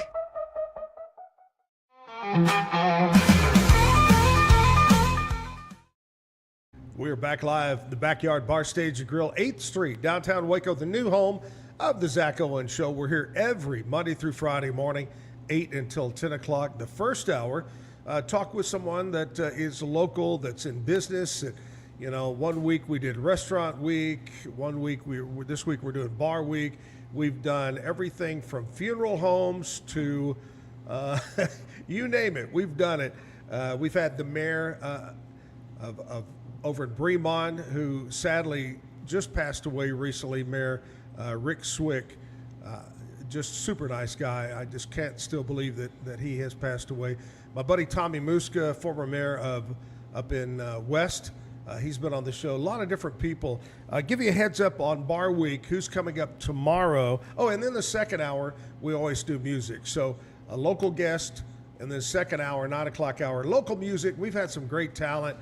We're back live, the Backyard Bar Stage and Grill, 8th Street, downtown Waco, the new home of the Zack Owen Show. We're here every Monday through Friday morning, 8 until 10 o'clock. The first hour, talk with someone that is local, that's in business. That, you know, 1 week we did Restaurant Week. 1 week, this week we're doing Bar Week. We've done everything from funeral homes to you name it. We've done it. We've had the mayor of over in Bremond, who sadly just passed away recently, Mayor Rick Swick. Just super nice guy. I just can't still believe that he has passed away. My buddy Tommy Muska, former mayor of up in West, he's been on the show. A lot of different people. Give you a heads up on Bar Week, who's coming up tomorrow. Oh, and then the second hour, we always do music. So a local guest, and then second hour, 9 o'clock hour, local music. We've had some great talent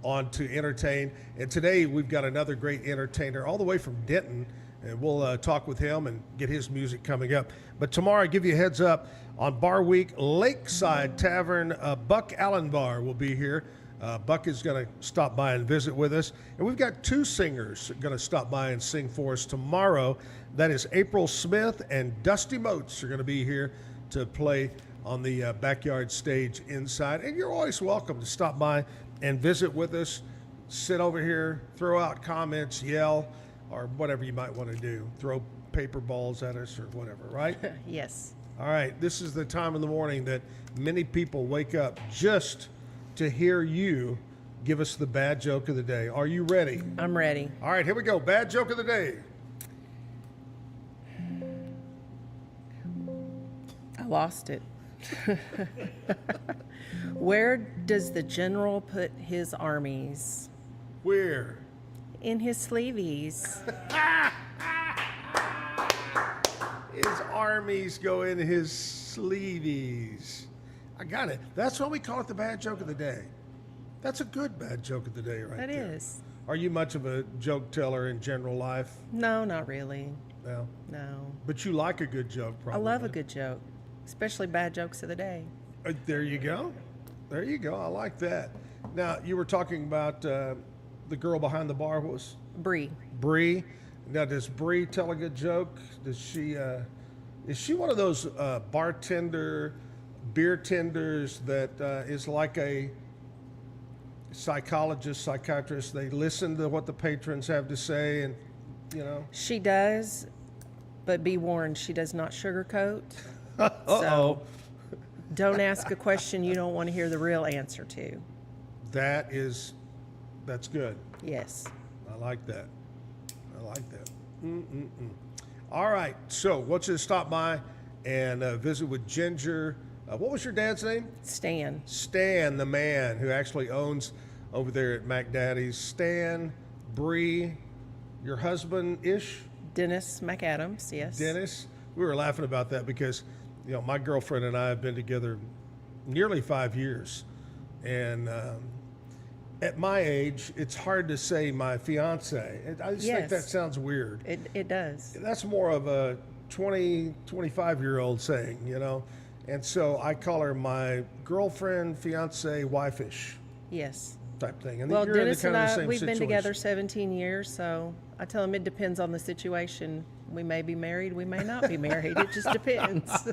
on to entertain. And today we've got another great entertainer all the way from Denton, and we'll talk with him and get his music coming up. But tomorrow, I give you a heads up on Bar Week, Lakeside Tavern, Buck Allen Bar will be here. Buck is going to stop by and visit with us. And we've got two singers going to stop by and sing for us tomorrow. That is April Smith and Dusty Motes are going to be here to play on the backyard stage inside. And you're always welcome to stop by and visit with us, sit over here, throw out comments, yell, or whatever you might want to do. Throw paper balls at us or whatever, right? Yes. All right, this is the time in the morning that many people wake up just to hear you give us the bad joke of the day. Are you ready? I'm ready. All right, here we go. Bad joke of the day. I lost it. Where does the general put his armies? Where? In his sleeveys. His armies go in his sleeveys. I got it. That's why we call it the bad joke of the day. That's a good bad joke of the day right there. That is. Are you much of a joke teller in general life? No, not really. No? No. But you like a good joke, probably. I love a good joke, especially bad jokes of the day. There you go. There you go. I like that. Now, you were talking about the girl behind the bar. What was? Bree. Bree. Now, does Bree tell a good joke? Does she? Is she one of those beer tenders that is like a psychologist, psychiatrist? They listen to what the patrons have to say, and you know. She does, but be warned, she does not sugarcoat. So don't ask a question you don't want to hear the real answer to. That's good. Yes. I like that. I like that. All right. So, wants you to stop by and visit with Ginger. What was your dad's name? Stan. Stan, the man who actually owns over there at Mac Daddy's. Stan, Bree, your husband-ish? Dennis McAdams, yes. Dennis. We were laughing about that because, you know, my girlfriend and I have been together nearly 5 years. And at my age, it's hard to say my fiance. I just think that sounds weird. It does. That's more of a 20, 25-year-old saying, you know. And so I call her my girlfriend, fiance, wife-ish. Yes. Type thing. And well, you're Dennis in the kind and of the I, same we've situation. been together 17 years, so I tell him it depends on the situation. We may be married, we may not be married. It just depends.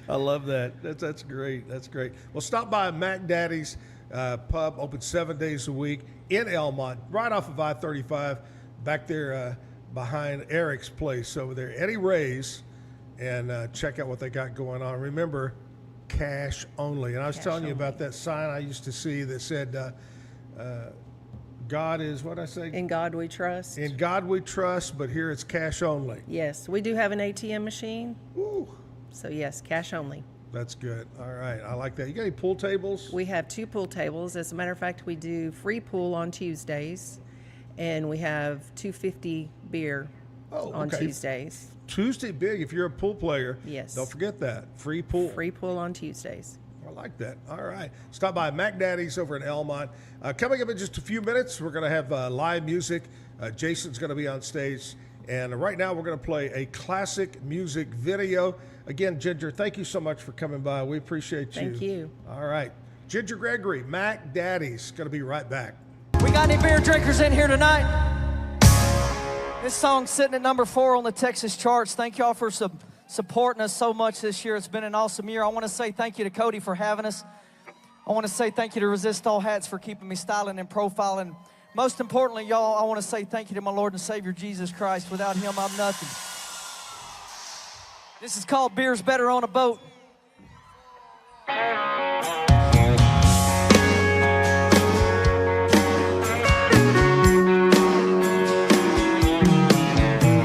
I love that. That's great. That's great. Well, stop by Mac Daddy's Pub, open 7 days a week in Elmont, right off of I-35, back there behind Eric's place over there, Eddie Ray's, and check out what they got going on. Remember, cash only. And I was telling you about that sign I used to see that said, God is, what I say? In God we trust. In God we trust, but here it's cash only. Yes, we do have an ATM machine. Ooh. So yes, cash only. That's good. All right, I like that. You got any pool tables? We have 2 pool tables. As a matter of fact, we do free pool on Tuesdays, and we have $2.50 beer. on okay. Tuesdays. Tuesday big if you're a pool player. Yes. Don't forget that. Free pool. Free pool on Tuesdays. I like that. All right. Stop by Mac Daddy's over in Elmont. Coming up in just a few minutes, we're going to have live music. Jason's going to be on stage. And right now we're going to play a classic music video. Again, Ginger, thank you so much for coming by. We appreciate you. Thank you. All right. Ginger Gregory, Mac Daddy's going to be right back. We got any beer drinkers in here tonight? This song's sitting at number 4 on the Texas charts. Thank y'all for supporting us so much this year. It's been an awesome year. I want to say thank you to Cody for having us. I want to say thank you to Resist All Hats for keeping me styling and profiling. Most importantly, y'all, I want to say thank you to my Lord and Savior, Jesus Christ. Without him, I'm nothing. This is called Beer's Better on a Boat.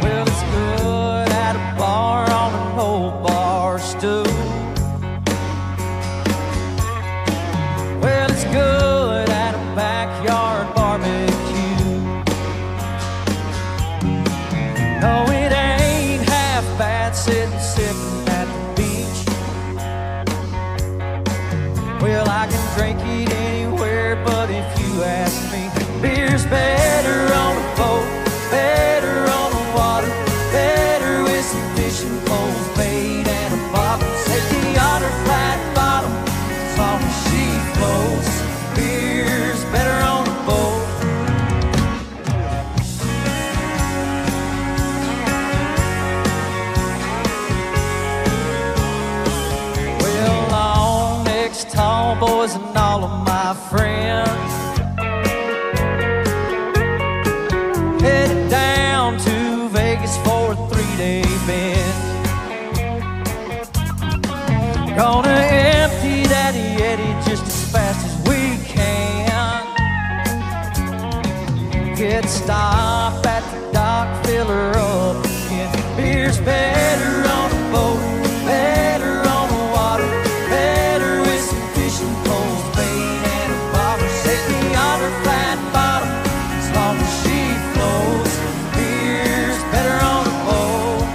Well, it's good at a bar on an old bar stool. Well, it's good at a backyard barbecue. No, it ain't half bad sitting sipping at the beach. Well, I can drink it anywhere, but if you ask me, beer's better on a boat, better on the water, better with some fishing poles, bait and a bobber. Safety on her flat bottom, as long as she floats. Beer's better on a boat. Well, long necks, tall boys, and all of my friends headed down to Vegas for a 3-day binge. Gonna empty that Yeti just as fast as we can. Get stopped at the dock, fill her up again. Beer's better on a boat, better on the water, better with some fishing poles, bait and a bobber. Safety on her flat bottom, as long as she floats. Beer's better on a boat.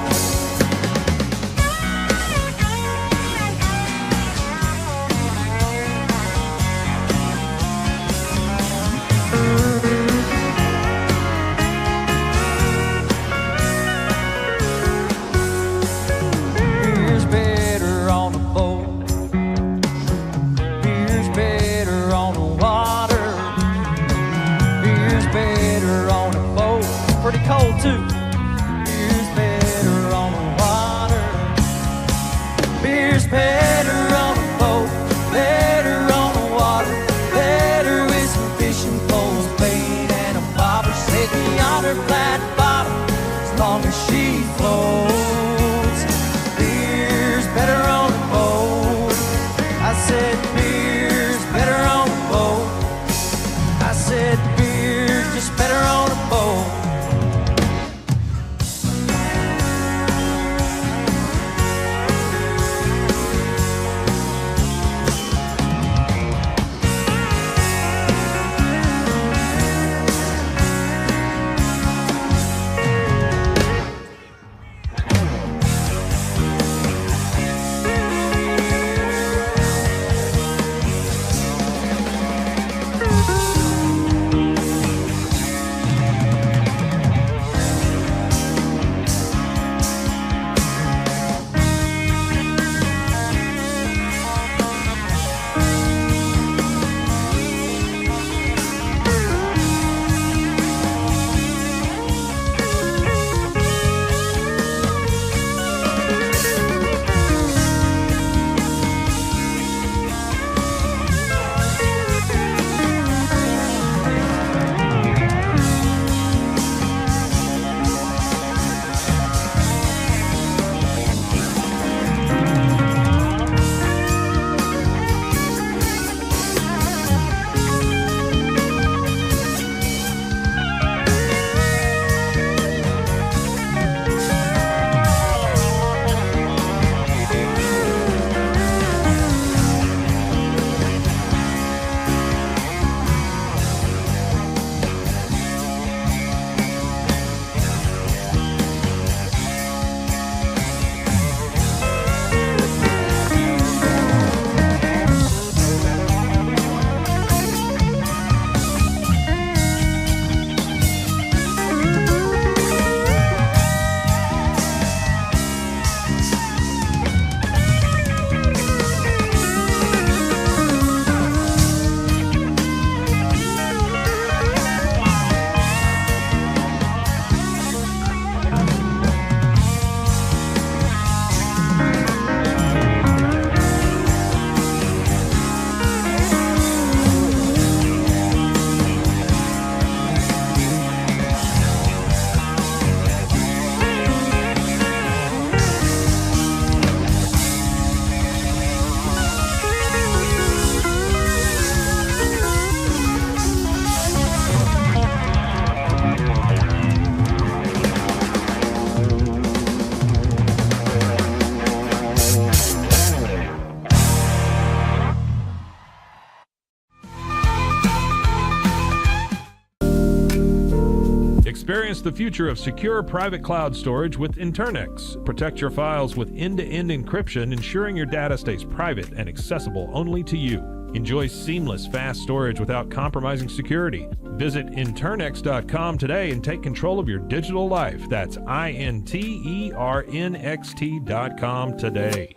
Harness the future of secure private cloud storage with Internex. Protect your files with end-to-end encryption, ensuring your data stays private and accessible only to you. Enjoy seamless, fast storage without compromising security. Visit Internext.com today and take control of your digital life. That's INTERNXT.com today.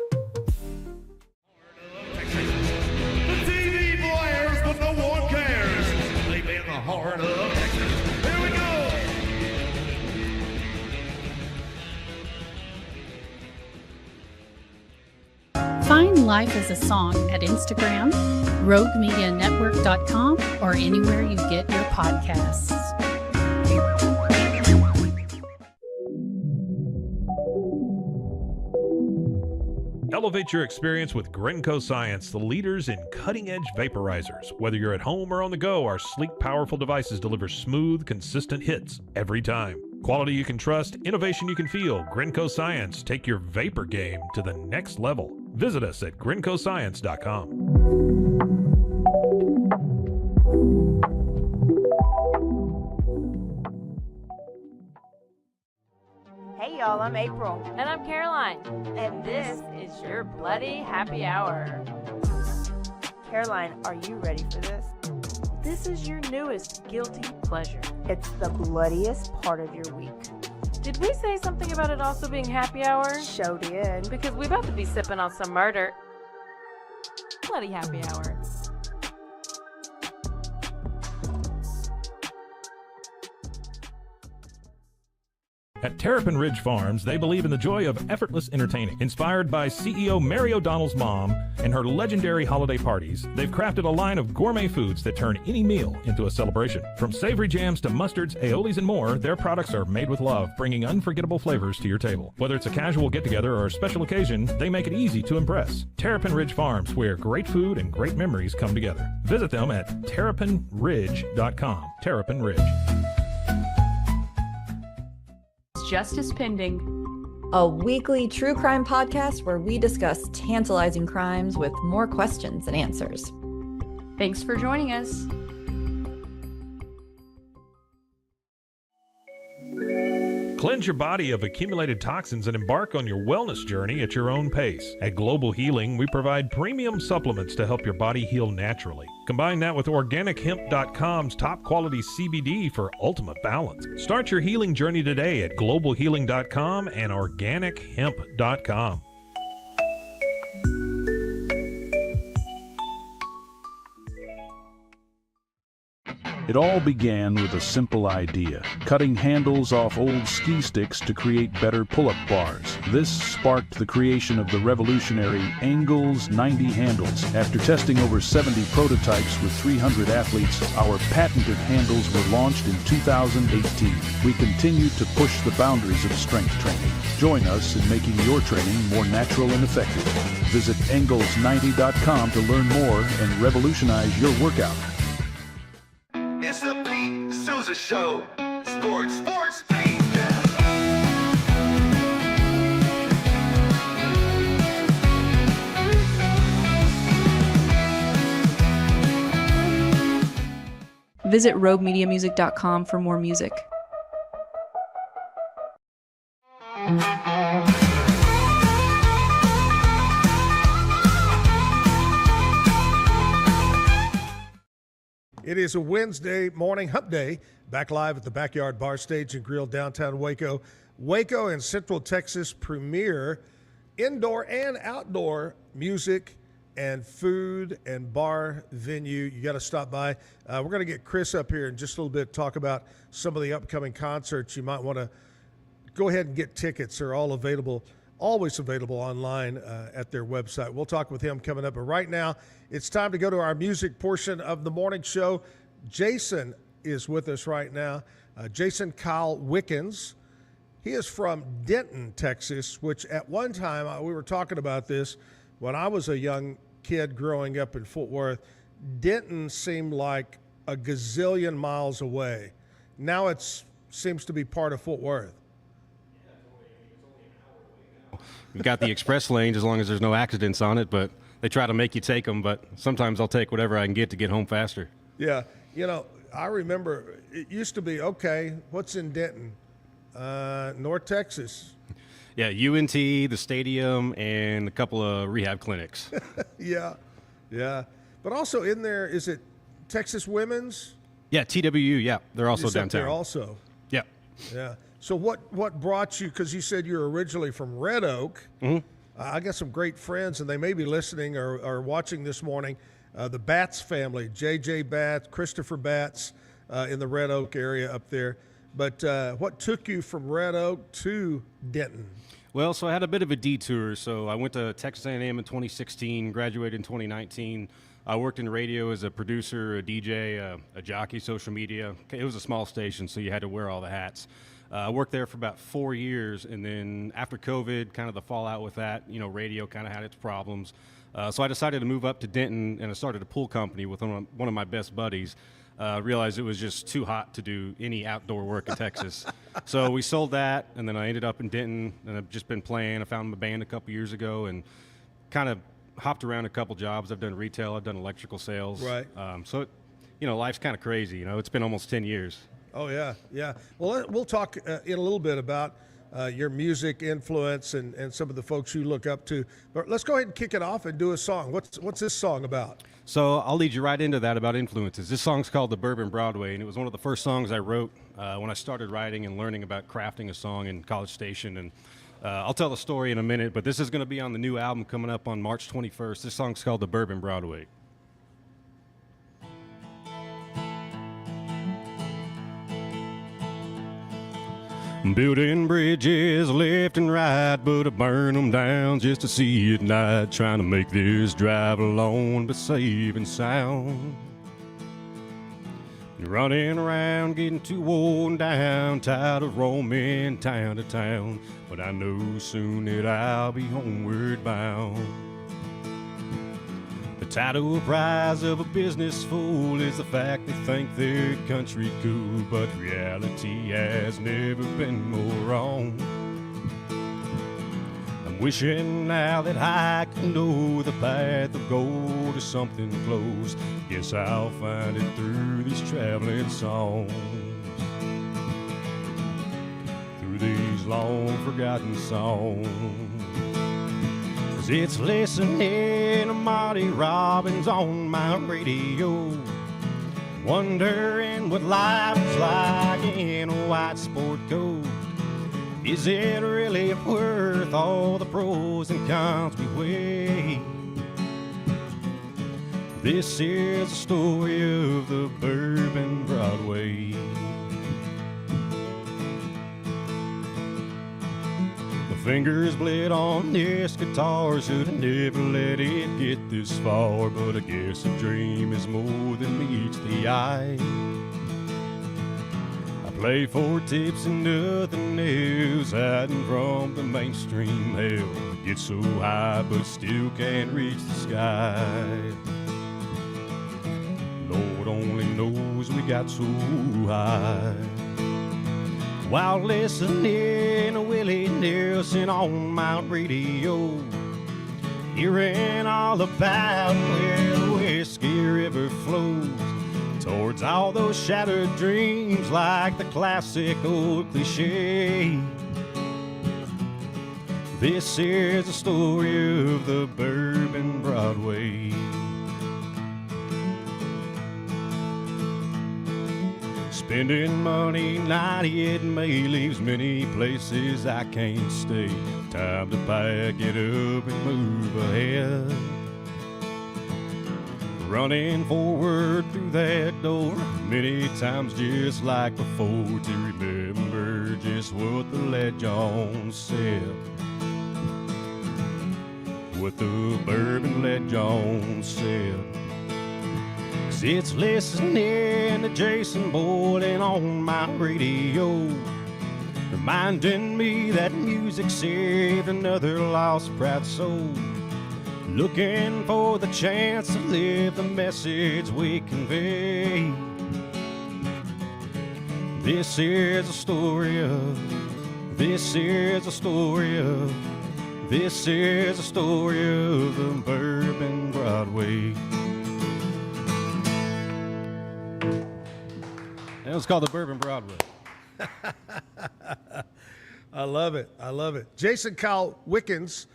The TV blares, but no one cares. They be in the heart of Texas. Here we go. Find Life as a Song at Instagram, roguemedianetwork.com, or anywhere you get your podcasts. Elevate your experience with Grenco Science, the leaders in cutting-edge vaporizers. Whether you're at home or on the go, our sleek, powerful devices deliver smooth, consistent hits every time. Quality you can trust, innovation you can feel. Grenco Science, take your vapor game to the next level. Visit us at GrencoScience.com. Hey y'all, I'm April. And I'm Caroline. And this is your Bloody Happy Hour. Caroline, are you ready for this? This is your newest guilty pleasure. It's the bloodiest part of your week. Did we say something about it also being happy hour? Show did. Because we about to be sipping on some murder. Bloody Happy Hour. At Terrapin Ridge Farms, they believe in the joy of effortless entertaining. Inspired by CEO Mary O'Donnell's mom and her legendary holiday parties, they've crafted a line of gourmet foods that turn any meal into a celebration. From savory jams to mustards, aiolis, and more, their products are made with love, bringing unforgettable flavors to your table. Whether it's a casual get-together or a special occasion, they make it easy to impress. Terrapin Ridge Farms, where great food and great memories come together. Visit them at terrapinridge.com. Terrapin Ridge. Justice Pending, a weekly true crime podcast where we discuss tantalizing crimes with more questions than answers. Thanks for joining us. Cleanse your body of accumulated toxins and embark on your wellness journey at your own pace. At Global Healing, we provide premium supplements to help your body heal naturally. Combine that with OrganicHemp.com's top quality CBD for ultimate balance. Start your healing journey today at GlobalHealing.com and OrganicHemp.com. It all began with a simple idea, cutting handles off old ski sticks to create better pull-up bars. This sparked the creation of the revolutionary Engels 90 handles. After testing over 70 prototypes with 300 athletes, our patented handles were launched in 2018. We continue to push the boundaries of strength training. Join us in making your training more natural and effective. Visit Engels90.com to learn more and revolutionize your workout. It's the Pete Souza Show. Sports, Pete. Visit roguemediamusic.com for more music. It is a Wednesday morning hump day, back live at the Backyard Bar Stage and Grill downtown Waco. Waco and Central Texas premier indoor and outdoor music and food and bar venue. You got to stop by. We're going to get Chris up here in just a little bit, talk about some of the upcoming concerts. You might want to go ahead and get tickets. They're all available, always available online at their website. We'll talk with him coming up. But right now, it's time to go to our music portion of the morning show. Jason is with us right now. Jason Kyle Wickens. He is from Denton, Texas, which at one time, we were talking about this, when I was a young kid growing up in Fort Worth, Denton seemed like a gazillion miles away. Now it seems to be part of Fort Worth. We've got the express lanes as long as there's no accidents on it, but they try to make you take them, but sometimes I'll take whatever I can get to get home faster. Yeah. You know, I remember it used to be, okay, what's in Denton? North Texas. Yeah, UNT, the stadium, and a couple of rehab clinics. Yeah. But also in there, is it Texas Women's? Yeah, TWU, yeah. They're also It's up downtown. there also. Yeah. Yeah. So what brought you, because you said you're originally from Red Oak. Mm-hmm. I got some great friends, and they may be listening or watching this morning. The Batts family, J.J. Batts, Christopher Batts, in the Red Oak area up there. But what took you from Red Oak to Denton? Well, so I had a bit of a detour. So I went to Texas A&M in 2016, graduated in 2019. I worked in radio as a producer, a DJ, a jockey, social media. It was a small station, so you had to wear all the hats. I worked there for about 4 years, and then after COVID, kind of the fallout with that, radio kind of had its problems. So I decided to move up to Denton, and I started a pool company with one of my best buddies. Realized it was just too hot to do any outdoor work in Texas. So we sold that, and then I ended up in Denton, and I've just been playing. I found my band a couple years ago and kind of hopped around a couple jobs. I've done retail. I've done electrical sales. Right. So, life's kind of crazy. It's been almost 10 years. Oh, yeah. Well, we'll talk in a little bit about your music influence and some of the folks you look up to. But let's go ahead and kick it off and do a song. What's this song about? So I'll lead you right into that about influences. This song's called The Bourbon Broadway, and it was one of the first songs I wrote when I started writing and learning about crafting a song in College Station. And I'll tell the story in a minute, but this is going to be on the new album coming up on March 21st. This song's called The Bourbon Broadway. Building bridges left and right, but I burn them down just to see at night. Trying to make this drive alone, but safe and sound. Running around, getting too worn down, tired of roaming town to town. But I know soon that I'll be homeward bound. The title prize of a business fool is the fact they think their country cool, but reality has never been more wrong. I'm wishing now that I can know the path of gold is something close. Guess I'll find it through these traveling songs, through these long forgotten songs. It's listening to Marty Robbins on my radio, wondering what life is like in a white sport coat. Is it really worth all the pros and cons we weigh? This is the story of the Bourbon Broadway. Fingers bled on this guitar, should've never let it get this far, but I guess a dream is more than meets the eye. I play for tips and nothing else, hiding from the mainstream hell. Get so high but still can't reach the sky. Lord only knows we got so high. While listening to Willie Nelson on my radio, hearing all about where the Whiskey River flows towards all those shattered dreams like the classic old cliche. This is the story of the Bourbon Broadway. Spending money night it may leaves many places I can't stay. Time to pack it up and move ahead. Running forward through that door many times just like before, to remember just what the legend said. What the Bourbon legend said. It's listening to Jason Boylan on my radio, reminding me that music saved another lost proud soul. Looking for the chance to live the message we convey. This is a story of, this is a story of, this is a story of the Bourbon Broadway. was called the Bourbon Broadway. I love it. I love it. Jason Kyle Wickens,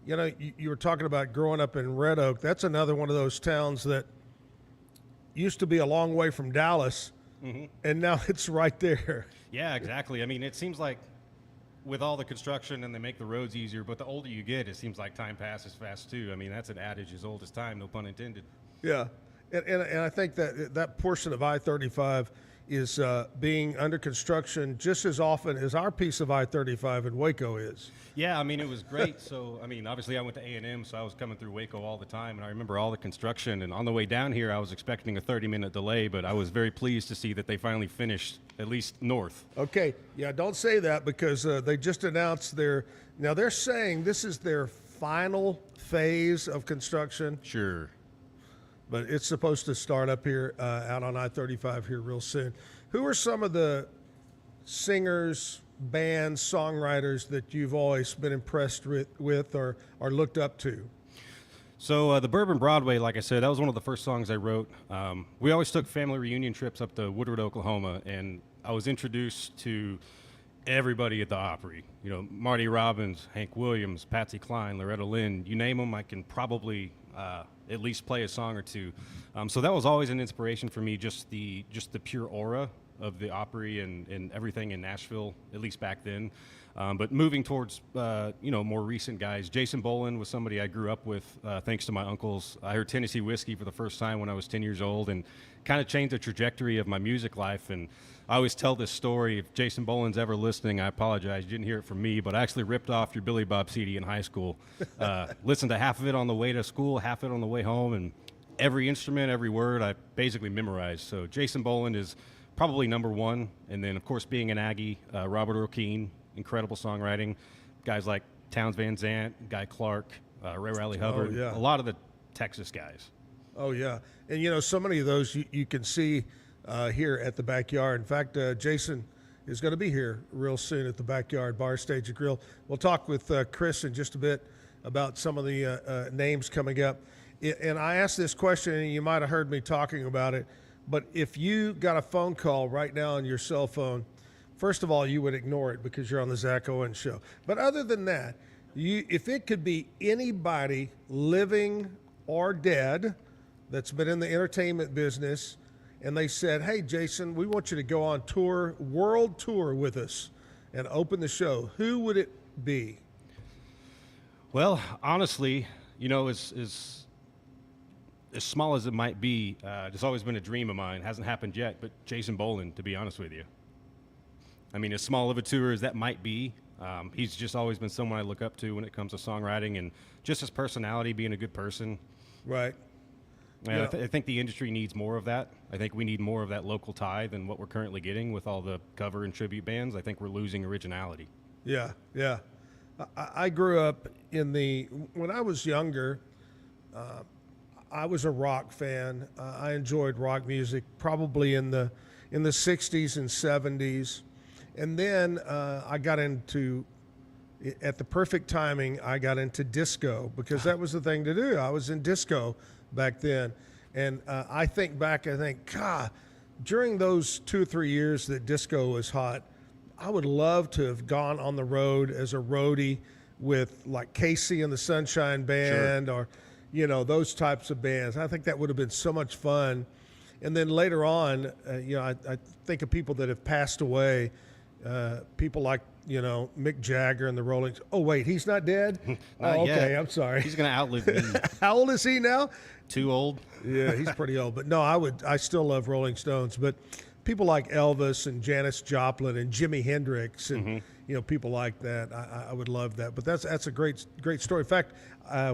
you know, you were talking about growing up in Red Oak. That's another one of those towns that used to be a long way from Dallas, and now it's right there. Yeah, exactly. I mean, it seems like with all the construction and they make the roads easier, but the older you get, it seems like time passes fast too. I mean, that's an adage as old as time, no pun intended. Yeah, and I think that portion of I-35 is being under construction just as often as our piece of I-35 in Waco is. Yeah, I mean, it was great. So, I mean, obviously I went to A&M, so I was coming through Waco all the time, and I remember all the construction. And on the way down here, I was expecting a 30-minute delay, but I was very pleased to see that they finally finished, at least north. Okay, yeah, don't say that because they just announced now they're saying this is their final phase of construction. Sure. But it's supposed to start up here out on I-35 here real soon. Who are some of the singers, bands, songwriters that you've always been impressed with or looked up to? So the Bourbon Broadway, like I said, that was one of the first songs I wrote. We always took family reunion trips up to Woodward, Oklahoma, and I was introduced to everybody at the Opry. You know, Marty Robbins, Hank Williams, Patsy Cline, Loretta Lynn, you name them, I can probably at least play a song or two. So that was always an inspiration for me, just the pure aura of the Opry and everything in Nashville, at least back then. But moving towards, more recent guys, Jason Boland was somebody I grew up with thanks to my uncles. I heard Tennessee Whiskey for the first time when I was 10 years old and kind of changed the trajectory of my music life. And I always tell this story. If Jason Boland's ever listening, I apologize. You didn't hear it from me, but I actually ripped off your Billy Bob CD in high school. Listened to half of it on the way to school, half of it on the way home, and every instrument, every word, I basically memorized. So Jason Boland is probably number one. And then, of course, being an Aggie, Robert Earl Keen, incredible songwriting. Guys like Townes Van Zandt, Guy Clark, Ray Riley Hubbard, a lot of the Texas guys. Oh, yeah. And, so many of those you can see here at the Backyard. In fact, Jason is going to be here real soon at the Backyard Bar, Stage, and Grill. We'll talk with Chris in just a bit about some of the names coming up. And I asked this question, and you might have heard me talking about it, but if you got a phone call right now on your cell phone, first of all, you would ignore it because you're on the Zack Owen Show. But other than that, if it could be anybody living or dead that's been in the entertainment business, and they said, hey, Jason, we want you to go on tour, world tour with us and open the show, who would it be? Well, honestly, as small as it might be, it's always been a dream of mine. Hasn't happened yet, but Jason Boland, to be honest with you. I mean, as small of a tour as that might be, he's just always been someone I look up to when it comes to songwriting and just his personality, being a good person. Right. And I think the industry needs more of that. I think we need more of that local tie than what we're currently getting with all the cover and tribute bands. I think we're losing originality. Yeah, yeah. I grew up when I was younger, I was a rock fan. I enjoyed rock music probably in the 60s and 70s. And then I got at the perfect timing, I got into disco because that was the thing to do. I was in disco back then. And I think, God, during those 2 or 3 years that disco was hot, I would love to have gone on the road as a roadie with like Casey and the Sunshine Band or, those types of bands. I think that would have been so much fun. And then later on, I think of people that have passed away, people like, Mick Jagger and the Rolling Stones. Oh, wait, he's not dead? Okay, yet. I'm sorry. He's going to outlive me. How old is he now? Too old. Yeah, he's pretty old. But no, I still love Rolling Stones. But people like Elvis and Janis Joplin and Jimi Hendrix and, people like that, I would love that. But that's a great story. In fact,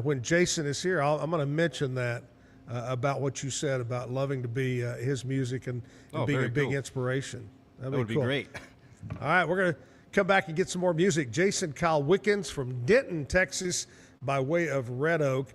when Jason is here, I'm going to mention that about what you said about loving to be his music and being a big inspiration. That would be great. All right, we're going to come back and get some more music. Jason Kyle Wickens from Denton, Texas, by way of Red Oak.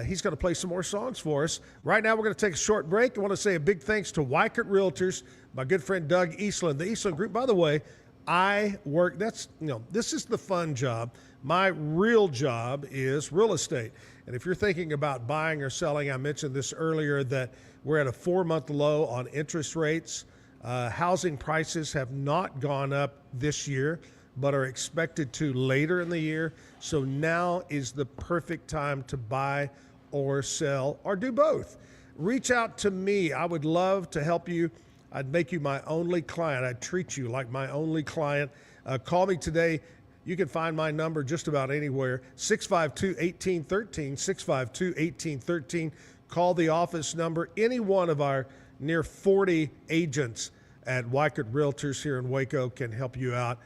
He's going to play some more songs for us. Right now, we're going to take a short break. I want to say a big thanks to Backard Realtors, my good friend Doug Eastland. The Eastland Group, by the way, this is the fun job. My real job is real estate. And if you're thinking about buying or selling, I mentioned this earlier that we're at a 4-month low on interest rates. Housing prices have not gone up this year, but are expected to later in the year. So now is the perfect time to buy or sell or do both. Reach out to me. I would love to help you. I'd make you my only client. I'd treat you like my only client. Call me today. You can find my number just about anywhere, 652-1813, 652-1813. Call the office number. Any one of our near 40 agents at Backard Realtors here in Waco can help you out.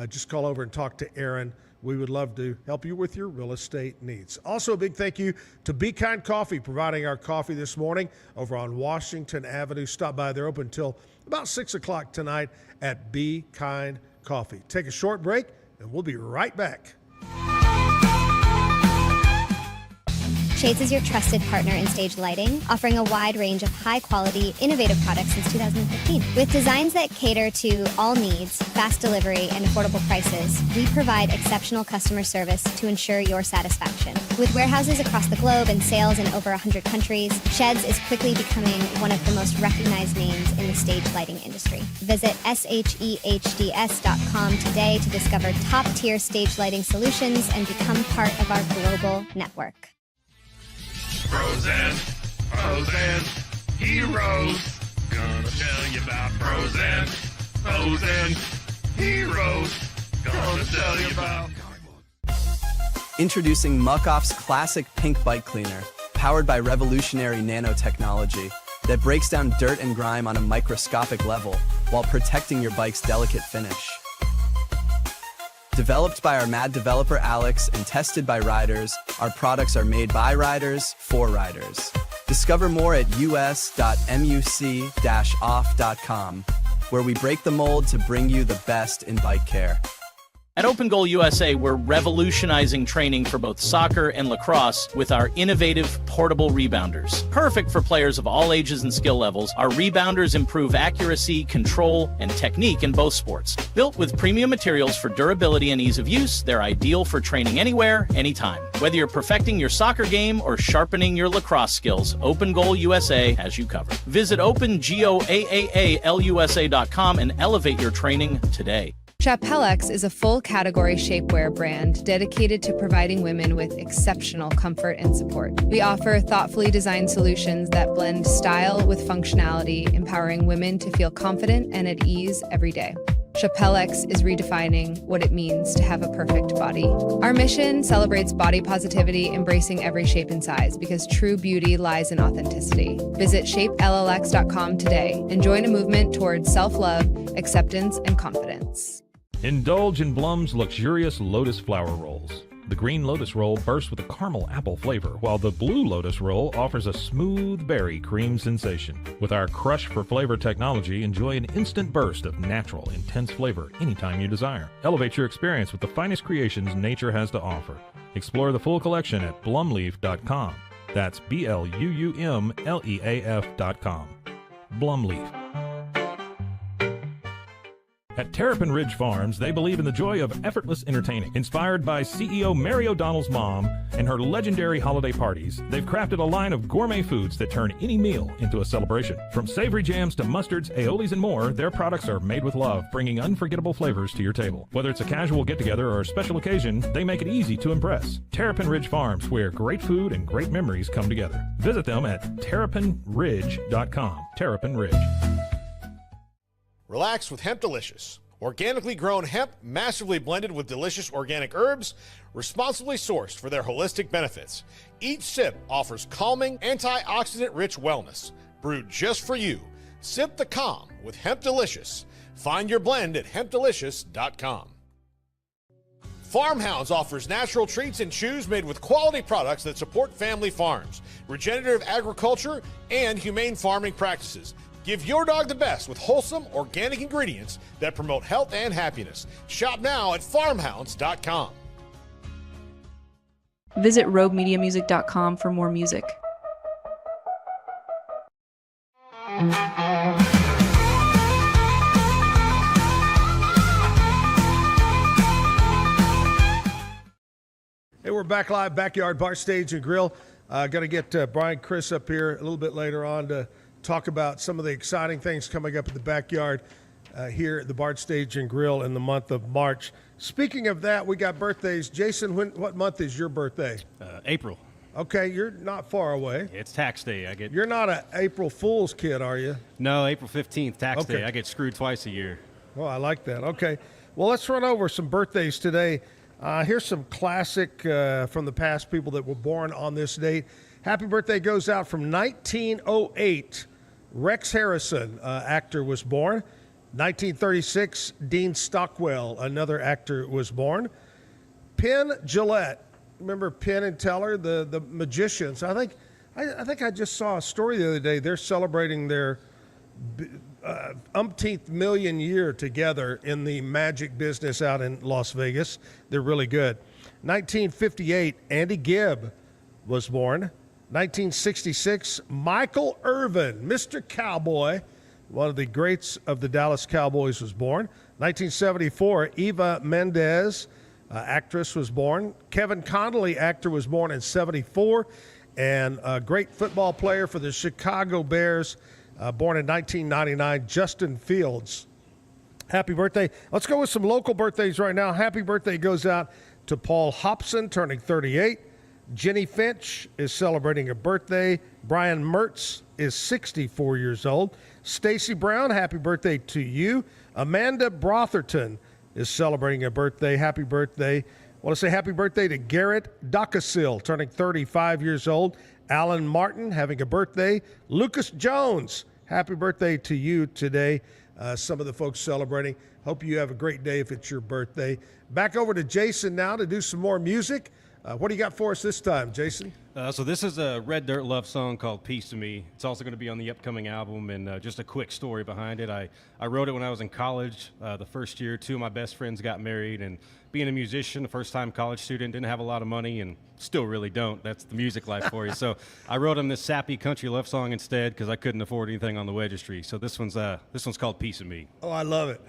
Just call over and talk to Aaron. We would love to help you with your real estate needs. Also, a big thank you to Be Kind Coffee, providing our coffee this morning over on Washington Avenue. Stop by. They're open until about 6 o'clock tonight at Be Kind Coffee. Take a short break, and we'll be right back. Shades is your trusted partner in stage lighting, offering a wide range of high-quality, innovative products since 2015. With designs that cater to all needs, fast delivery, and affordable prices, we provide exceptional customer service to ensure your satisfaction. With warehouses across the globe and sales in over 100 countries, Sheds is quickly becoming one of the most recognized names in the stage lighting industry. Visit shehds.com today to discover top-tier stage lighting solutions and become part of our global network. Pros and heroes. Gonna tell you about pros and heroes. Gonna tell you about. Introducing Muck-Off's classic pink bike cleaner, powered by revolutionary nanotechnology that breaks down dirt and grime on a microscopic level while protecting your bike's delicate finish. Developed by our mad developer Alex and tested by riders, our products are made by riders for riders. Discover more at us.muc-off.com, where we break the mold to bring you the best in bike care. At Open Goal USA, we're revolutionizing training for both soccer and lacrosse with our innovative portable rebounders. Perfect for players of all ages and skill levels, our rebounders improve accuracy, control, and technique in both sports. Built with premium materials for durability and ease of use, they're ideal for training anywhere, anytime. Whether you're perfecting your soccer game or sharpening your lacrosse skills, Open Goal USA has you covered. Visit OpenGoAAALUSA.com and elevate your training today. Chapellex is a full-category shapewear brand dedicated to providing women with exceptional comfort and support. We offer thoughtfully designed solutions that blend style with functionality, empowering women to feel confident and at ease every day. Chapellex is redefining what it means to have a perfect body. Our mission celebrates body positivity, embracing every shape and size, because true beauty lies in authenticity. Visit shapellx.com today and join a movement towards self-love, acceptance, and confidence. Indulge in Blum's luxurious Lotus flower rolls. The green Lotus roll bursts with a caramel apple flavor, while the blue Lotus roll offers a smooth berry cream sensation. With our Crush for Flavor technology, enjoy an instant burst of natural, intense flavor anytime you desire. Elevate your experience with the finest creations nature has to offer. Explore the full collection at blumleaf.com. That's BLUMLEAF.com. Blumleaf. At Terrapin Ridge Farms, they believe in the joy of effortless entertaining. Inspired by CEO Mary O'Donnell's mom and her legendary holiday parties, they've crafted a line of gourmet foods that turn any meal into a celebration. From savory jams to mustards, aiolis, and more, their products are made with love, bringing unforgettable flavors to your table. Whether it's a casual get-together or a special occasion, they make it easy to impress. Terrapin Ridge Farms, where great food and great memories come together. Visit them at terrapinridge.com. Terrapin Ridge. Relax with Hemp Delicious. Organically grown hemp, massively blended with delicious organic herbs, responsibly sourced for their holistic benefits. Each sip offers calming, antioxidant-rich wellness. Brewed just for you. Sip the calm with Hemp Delicious. Find your blend at hempdelicious.com. Farmhounds offers natural treats and chews made with quality products that support family farms, regenerative agriculture, and humane farming practices. Give your dog the best with wholesome, organic ingredients that promote health and happiness. Shop now at farmhounds.com. Visit roguemediamusic.com for more music. Hey, we're back live, Backyard Bar Stage and Grill. Going to get Brian Chris up here a little bit later on to talk about some of the exciting things coming up at the backyard here at the Bard Stage and Grill in the month of March. Speaking of that, we got birthdays. Jason, what month is your birthday? April. Okay, you're not far away. It's tax day. You're not an April Fool's kid, are you? No, April 15th, tax Okay. day. I get screwed twice a year. Oh, I like that. Okay. Well, let's run over some birthdays today. Here's some classic from the past people that were born on this date. Happy birthday goes out from 1908. Rex Harrison, actor, was born. 1936, Dean Stockwell, another actor, was born. Penn Jillette. Remember Penn and Teller, the magicians? I think I just saw a story the other day. They're celebrating their umpteenth million year together in the magic business out in Las Vegas. They're really good. 1958, Andy Gibb was born. 1966, Michael Irvin, Mr. Cowboy, one of the greats of the Dallas Cowboys, was born. 1974, Eva Mendes, actress, was born. Kevin Connolly, actor, was born in 74. And a great football player for the Chicago Bears, born in 1999, Justin Fields. Happy birthday. Let's go with some local birthdays right now. Happy birthday goes out to Paul Hobson, turning 38. Jenny Finch is celebrating a birthday. Brian Mertz is 64 years old. Stacy Brown, happy birthday to you. Amanda Brotherton is celebrating a birthday. Happy birthday. I want to say happy birthday to Garrett Dockesil, turning 35 years old. Alan Martin having a birthday. Lucas Jones, happy birthday to you today. Some of the folks celebrating. Hope you have a great day if it's your birthday. Back over to Jason now to do some more music. What do you got for us this time, Jason? So this is a Red Dirt love song called Peace to Me. It's also going to be on the upcoming album, and just a quick story behind it. I wrote it when I was in college. The first year, two of my best friends got married, and being a musician, a first-time college student, didn't have a lot of money, and still really don't. That's the music life for you. So I wrote them this sappy country love song instead because I couldn't afford anything on the registry. So this one's called Peace of Me. Oh, I love it.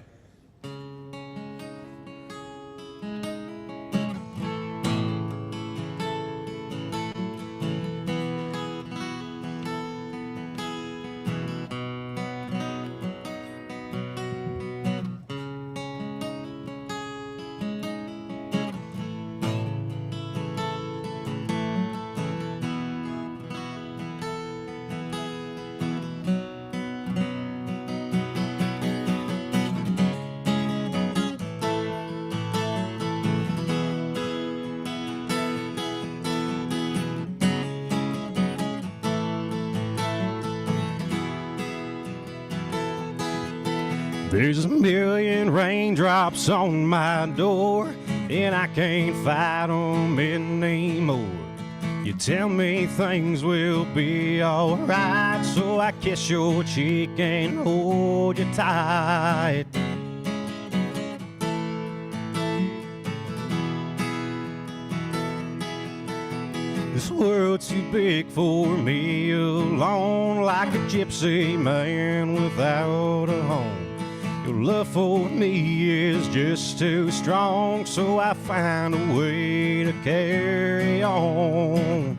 There's a million raindrops on my door, and I can't fight them anymore. You tell me things will be alright, so I kiss your cheek and hold you tight. This world's too big for me alone, like a gypsy man without a home. Your love for me is just too strong, so I find a way to carry on.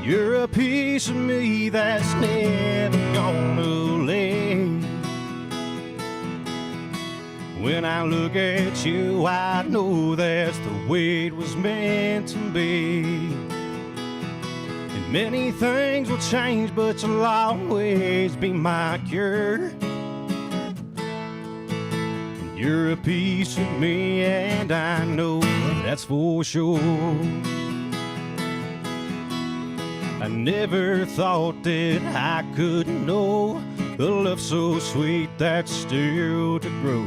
You're a piece of me that's never gonna leave. When I look at you, I know that's the way it was meant to be. Many things will change, but you'll always be my cure. You're a piece of me, and I know that's for sure. I never thought that I could know a love so sweet that's still to grow.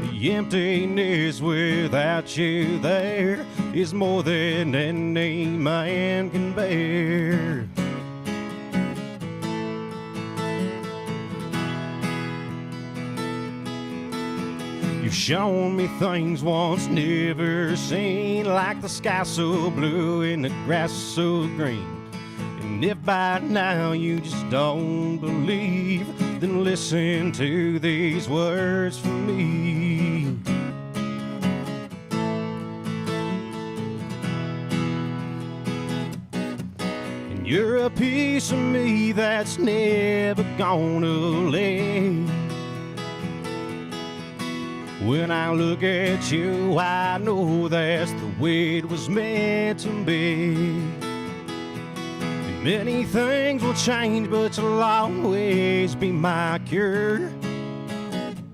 The emptiness without you there is more than any man can bear. You've shown me things once never seen, like the sky so blue and the grass so green. And if by now you just don't believe, then listen to these words from me. a piece of me that's never gonna leave. When I look at you, I know that's the way it was meant to be. And many things will change, but you'll always be my cure.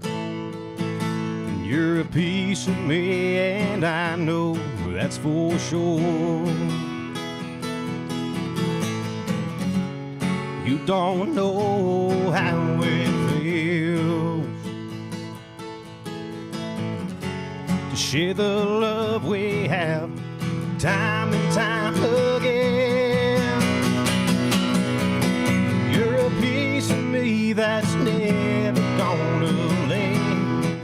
And you're a piece of me, and I know that's for sure. You don't know how it feels to share the love we have time and time again. You're a piece of me that's never gonna leave.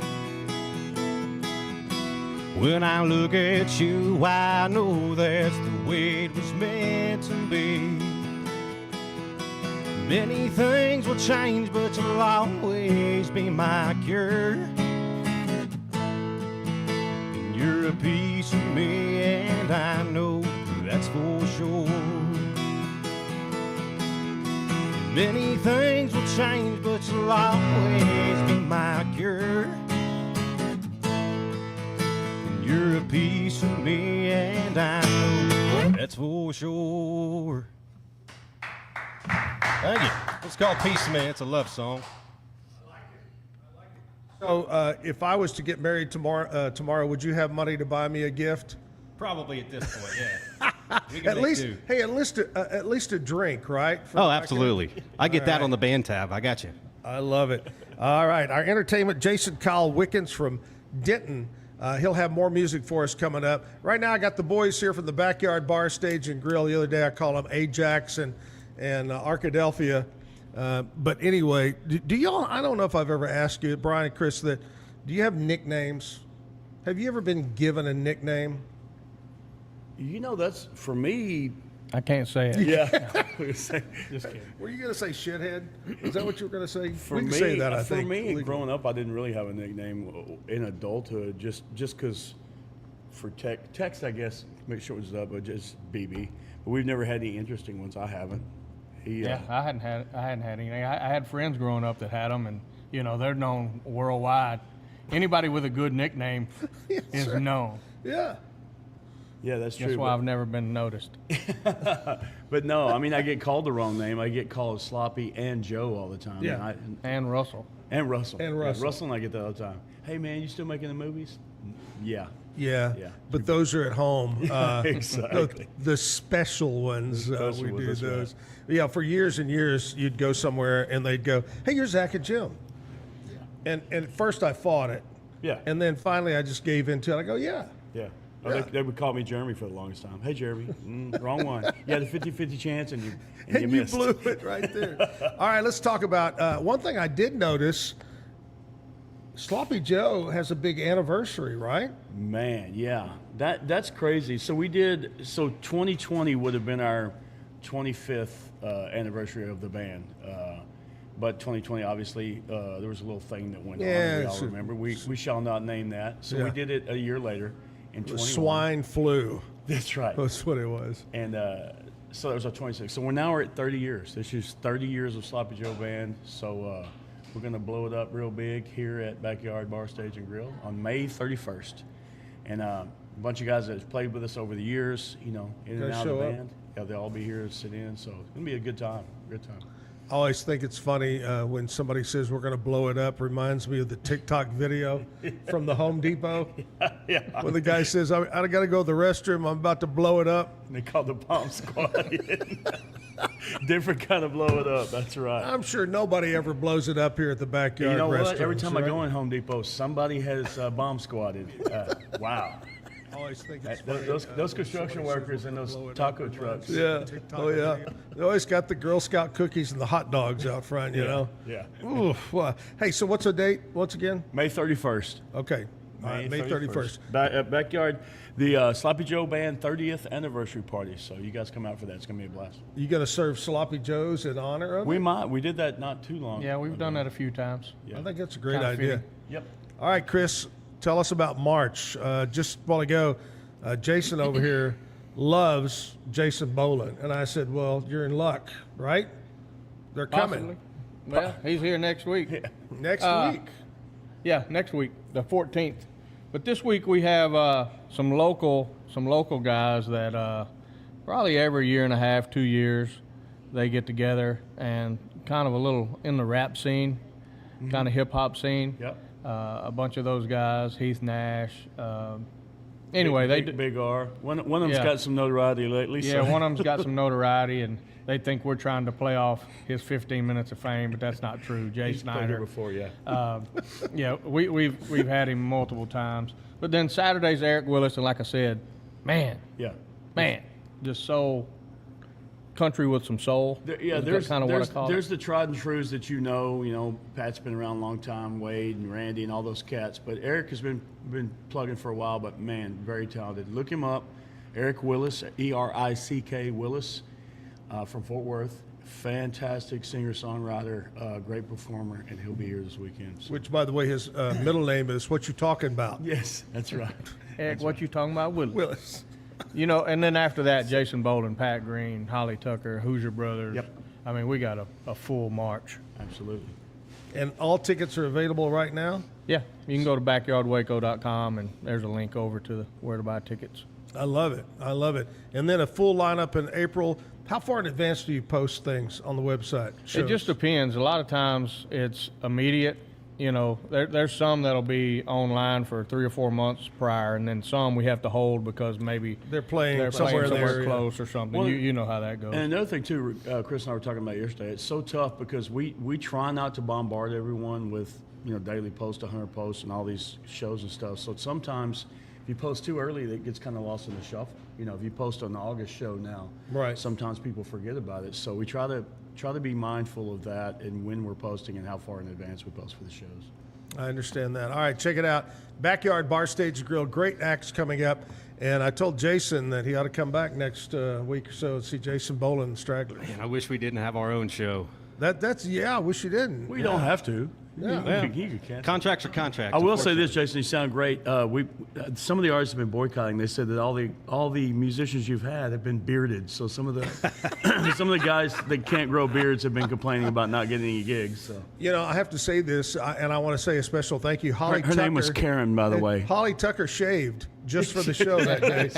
When I look at you, I know that's the way it was meant to be. Many things will change, but you'll always be my cure. And you're a piece of me, and I know that's for sure. Many things will change, but you'll always be my cure. And you're a piece of me, and I know that's for sure. Thank you. It's called Piece of Me. It's a love song. So, if I was to get married tomorrow, would you have money to buy me a gift? Probably at this point, yeah. We can At make least, do. hey, at least a drink, right? Oh, absolutely. I get All that right. on the band tab. I got you. I love it. All right, our entertainment, Jason Kyle Wickens from Denton. He'll have more music for us coming up. Right now, I got the boys here from the Backyard Bar, Stage, and Grill. The other day, I called them Ajax and Arkadelphia. But anyway, do y'all, I don't know if I've ever asked you, Brian and Chris, that do you have nicknames? Have you ever been given a nickname? You know, that's, for me... I can't say it. Yeah. Just kidding. Were you going to say shithead? Is that what you were going to say? For we can me, say that, I think. For me, growing up, I didn't really have a nickname in adulthood, just because for text, I guess, make sure it was up, but just BB. But we've never had any interesting ones. I haven't. I hadn't had anything. I had friends growing up that had them, and you know they're known worldwide. Anybody with a good nickname is known. Yeah. Yeah, that's true. That's why I've never been noticed. But no, I mean, I get called the wrong name. I get called Sloppy and Joe all the time. Yeah. And Russell. And Russell. And Yeah, Russell. Russell and I get that all the time. Hey, man, you still making the movies? Yeah. Yeah. Yeah. But those are at home. Exactly. The special ones, The special we ones, do that's right. those. Yeah, for years and years, you'd go somewhere and they'd go, hey, you're Zach and Jim. And at first I fought it. Yeah. And then finally I just gave into it. I go, yeah. Yeah. Oh, Yeah. They would call me Jeremy for the longest time. Hey, Jeremy. Wrong one. You had a 50-50 chance and you And you missed. blew it right there. All right, let's talk about one thing I did notice. Sloppy Joe has a big anniversary, right? Man, yeah. That's crazy. So 2020 would have been our 25th anniversary of the band. But 2020, obviously, there was a little thing that went on. We all remember. We shall not name that. So Yeah. we did it a year later in 21. Swine flu. That's right. That's what it was. And so that was our 26th. So we're at 30 years. This is 30 years of Sloppy Joe Band. So we're going to blow it up real big here at Backyard Bar, Stage, and Grill on May 31st. And a bunch of guys that have played with us over the years, in and Guys out of the show up? band. Yeah, they'll all be here to sit in. So it's going to be a good time. Good time. I always think it's funny when somebody says we're going to blow it up. Reminds me of the TikTok video from the Home Depot. Yeah. When the guy says, I got to go to the restroom. I'm about to blow it up. And they call the bomb squad. Different kind of blow it up. That's right. I'm sure nobody ever blows it up here at the Backyard You know what? restrooms, Every time I right? go in Home Depot, somebody has bomb squatted. Wow. I always think it's Those construction workers in those taco trucks. Yeah. Oh, yeah. They always got the Girl Scout cookies and the hot dogs out front, you know? Yeah. Oof. Well, hey, so what's the date once again? May 31st. Okay. All right, May 31st. Backyard, the Sloppy Joe Band 30th anniversary party. So you guys come out for that. It's going to be a blast. You going to serve Sloppy Joes in honor of We it? might. We did that not too long Yeah, we've done that a few times. I think that's a great Kinda idea. fitting. Yep. All right, Chris, tell us about March. Just a while ago, Jason over here loves Jason Boland. And I said, well, you're in luck, right? They're coming. Possibly. Well, he's here next week. Yeah. Next week? Yeah, next week, the 14th. But this week we have some local guys that probably every year and a half, 2 years, they get together and kind of a little in the rap scene, kind of hip hop scene. Yep. A bunch of those guys, Heath Nash. Anyway, Big R. One of them's got some notoriety lately. Yeah, one of them's got some notoriety, and they think we're trying to play off his 15 minutes of fame, but that's not true. Jay He's played Snyder. here before, yeah. Yeah, we've had him multiple times. But then Saturday's Eric Willis, and like I said, man, just so country with some soul. There's kind of what I call there's it. the tried and trues that you know, Pat's been around a long time, Wade and Randy and all those cats. But Eric has been plugging for a while, but man, very talented. Look him up, Eric Willis, E-R-I-C-K Willis, from Fort Worth. Fantastic singer-songwriter, great performer, and he'll be here this weekend. So. Which, by the way, his middle name is What You Talking About. Yes, that's right. Eric, what you talking about? Willis. You know, and then after that, Jason Boland, Pat Green, Holly Tucker, Hoosier Brothers. Yep. I mean, we got a full march. Absolutely. And all tickets are available right now? Yeah, you can go to backyardwaco.com, and there's a link over to where to buy tickets. I love it. I love it. And then a full lineup in April. How far in advance do you post things on the website? It just depends. A lot of times it's immediate. You know, there's some that'll be online for 3 or 4 months prior, and then some we have to hold because maybe they're playing somewhere close or something. Well, you know how that goes. And another thing too, Chris and I were talking about yesterday. It's so tough because we try not to bombard everyone with daily post, 100 posts, and all these shows and stuff. So sometimes if you post too early, it gets kind of lost in the shuffle. If you post on the August show now, right? Sometimes people forget about it. So we try to be mindful of that and when we're posting and how far in advance we post for the shows. I understand that. All right, check it out. Backyard Bar Stage Grill. Great acts coming up. And I told Jason that he ought to come back next week or so and see Jason Boland and Stragglers. Man, I wish we didn't have our own show. I wish you didn't. We don't have to. Yeah. Contracts are contracts. I will say this, Jason, you sound great. Some of the artists have been boycotting. They said that all the musicians you've had have been bearded. So some of the guys that can't grow beards have been complaining about not getting any gigs. So. I have to say this, and I want to say a special thank you. Holly Her name was Karen, by the way. Holly Tucker shaved just for the show that day.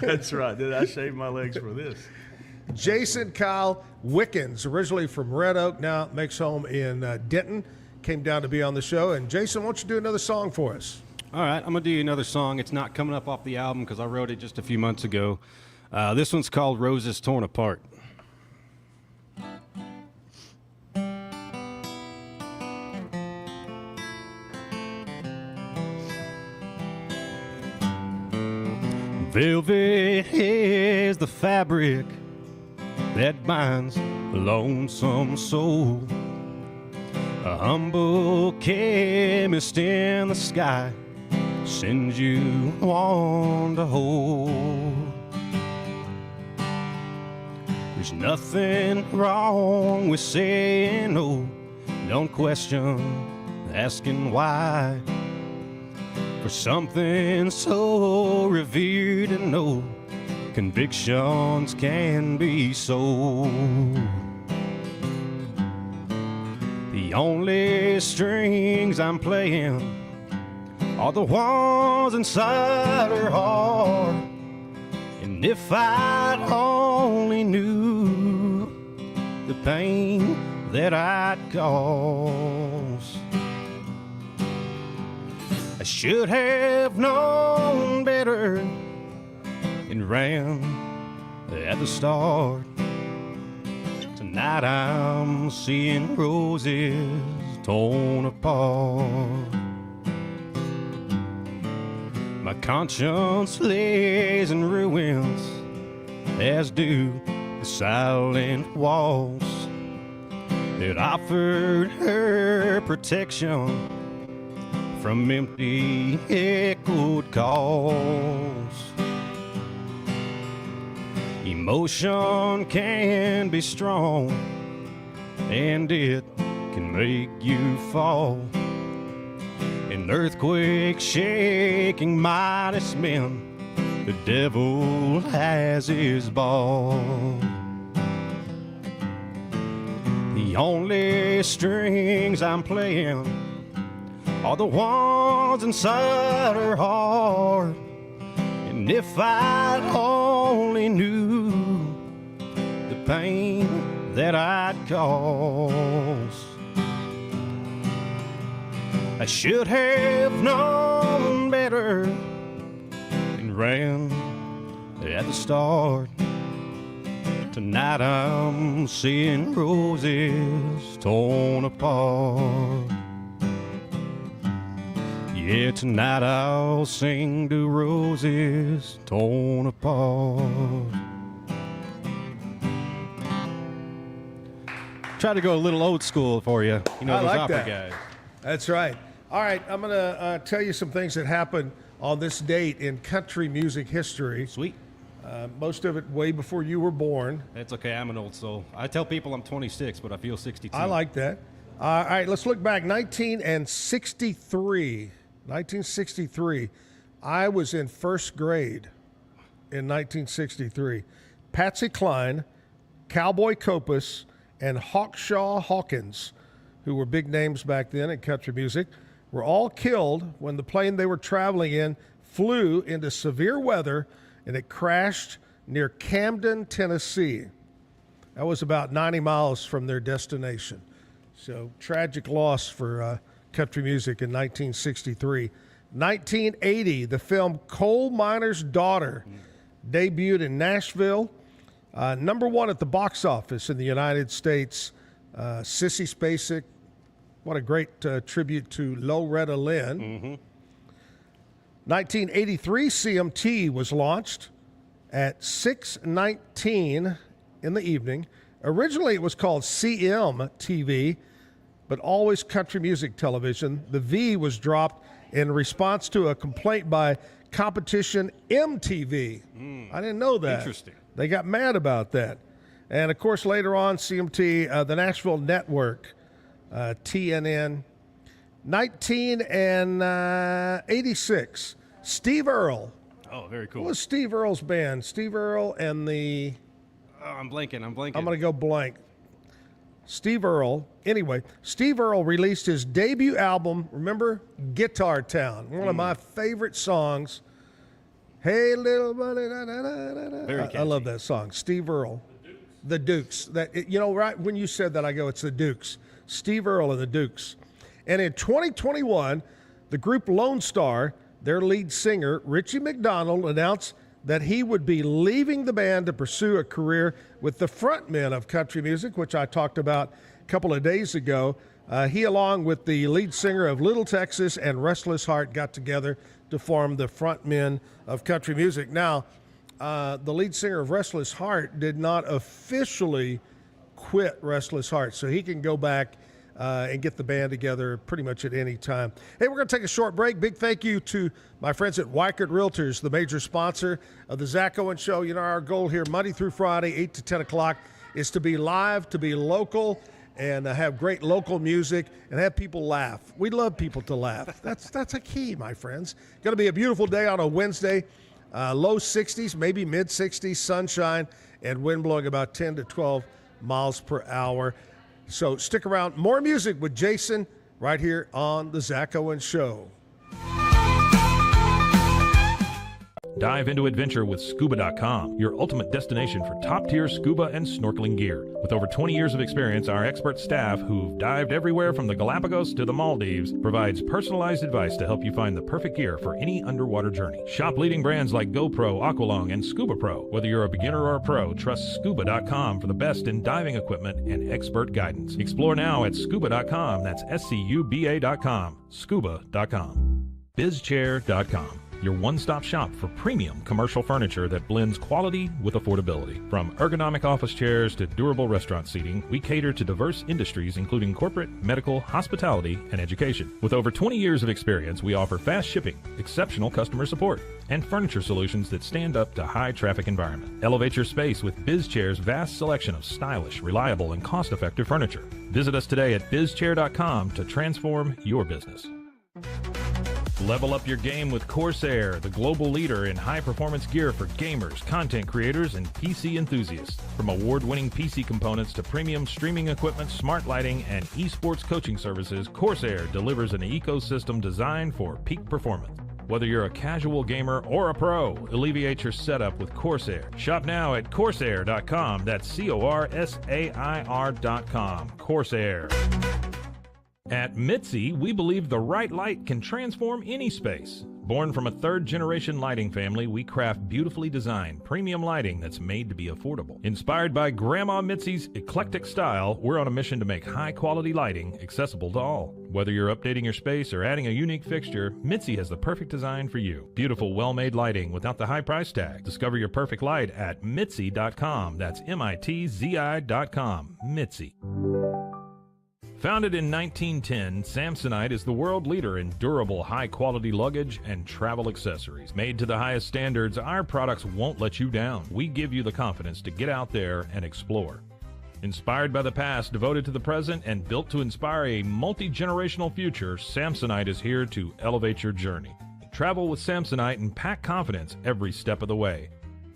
That's right. Did I shave my legs for this? Jason Kyle Wickens, originally from Red Oak, now makes home in Denton, came down to be on the show. And Jason, why don't you do another song for us? All right, I'm going to do you another song. It's not coming up off the album because I wrote it just a few months ago. This one's called Roses Torn Apart. Velvet is the fabric that binds a lonesome soul. A humble chemist in the sky sends you one to hold. There's nothing wrong with saying no. Don't question asking why. For something so revered and no convictions can be sold. The only strings I'm playing are the ones inside her heart. And if I only knew the pain that I'd cause, I should have known better and ran at the start. Tonight I'm seeing roses torn apart. My conscience lays in ruins, as do the silent walls that offered her protection from empty echoed calls. Emotion can be strong, and it can make you fall. An earthquake shaking mightiest men the devil has his ball. The only strings I'm playing are the ones inside her heart. And if I only knew the pain that I'd cause, I should have known better and ran at the start. Tonight I'm seeing roses torn apart. Yeah, tonight I'll sing to roses torn apart. Try to go a little old school for you. You know, I those like opera that. guys. That's right. All right, I'm going to tell you some things that happened on this date in country music history. Sweet. Most of it way before you were born. That's okay. I'm an old soul. I tell people I'm 26, but I feel 62. I like that. All right, let's look back. 1963. I was in first grade in 1963. Patsy Cline, Cowboy Copas, and Hawkshaw Hawkins, who were big names back then in country music, were all killed when the plane they were traveling in flew into severe weather and it crashed near Camden, Tennessee. That was about 90 miles from their destination. So tragic loss for country music in 1963. 1980, the film Coal Miner's Daughter debuted in Nashville. Number one at the box office in the United States. Sissy Spacek, what a great tribute to Loretta Lynn. Mm-hmm. 1983, CMT was launched at 6:19 in the evening. Originally, it was called CM-TV, but always country music television. The V was dropped in response to a complaint by competition MTV. I didn't know that. Interesting. They got mad about that. And, of course, later on, CMT, the Nashville Network, TNN. 1986, Steve Earle. Oh, very cool. What was Steve Earle's band? Steve Earle and the... Oh, I'm blanking. I'm going to go blank. Steve Earle. Anyway, Steve Earle released his debut album, remember? Guitar Town. One of my favorite songs. Hey, little buddy. Da, da, da, da, da. I love that song. Steve Earle. The Dukes. Right when you said that, I go, it's the Dukes. Steve Earle and the Dukes. And in 2021, the group Lone Star, their lead singer, Richie McDonald, announced that he would be leaving the band to pursue a career with the frontmen of country music, which I talked about a couple of days ago. He, along with the lead singer of Little Texas and Restless Heart, got together to form the frontmen of country music. Now, the lead singer of Restless Heart did not officially quit Restless Heart, so he can go back and get the band together pretty much at any time. Hey, we're going to take a short break. Big thank you to my friends at Backard Realtors, the major sponsor of the Zack Owen Show. You know, our goal here, Monday through Friday, 8 to 10 o'clock, is to be live, to be local, and have great local music and have people laugh. We love people to laugh. That's a key, my friends. Going to be a beautiful day on a Wednesday. Low 60s, maybe mid 60s, sunshine, and wind blowing about 10 to 12 miles per hour. So stick around. More music with Jason right here on the Zack Owen Show. Dive into adventure with Scuba.com, your ultimate destination for top-tier scuba and snorkeling gear. With over 20 years of experience, our expert staff, who've dived everywhere from the Galapagos to the Maldives, provides personalized advice to help you find the perfect gear for any underwater journey. Shop leading brands like GoPro, Aqualung, and Scuba Pro. Whether you're a beginner or a pro, trust Scuba.com for the best in diving equipment and expert guidance. Explore now at Scuba.com. That's SCUBA.com. Scuba.com. BizChair.com. Your one-stop shop for premium commercial furniture that blends quality with affordability. From ergonomic office chairs to durable restaurant seating, we cater to diverse industries including corporate, medical, hospitality, and education. With over 20 years of experience, we offer fast shipping, exceptional customer support, and furniture solutions that stand up to high-traffic environment. Elevate your space with BizChair's vast selection of stylish, reliable, and cost-effective furniture. Visit us today at BizChair.com to transform your business. Level up your game with Corsair, the global leader in high-performance gear for gamers, content creators, and PC enthusiasts. From award-winning PC components to premium streaming equipment, smart lighting, and esports coaching services, Corsair delivers an ecosystem designed for peak performance. Whether you're a casual gamer or a pro, alleviate your setup with Corsair. Shop now at Corsair.com. That's Corsair.com. Corsair. At Mitzi, we believe the right light can transform any space. Born from a third-generation lighting family, we craft beautifully designed, premium lighting that's made to be affordable. Inspired by Grandma Mitzi's eclectic style, we're on a mission to make high-quality lighting accessible to all. Whether you're updating your space or adding a unique fixture, Mitzi has the perfect design for you. Beautiful, well-made lighting without the high price tag. Discover your perfect light at Mitzi.com. That's MITZI.com. Mitzi. Founded in 1910, Samsonite is the world leader in durable, high-quality luggage and travel accessories. Made to the highest standards, our products won't let you down. We give you the confidence to get out there and explore. Inspired by the past, devoted to the present, and built to inspire a multi-generational future, Samsonite is here to elevate your journey. Travel with Samsonite and pack confidence every step of the way.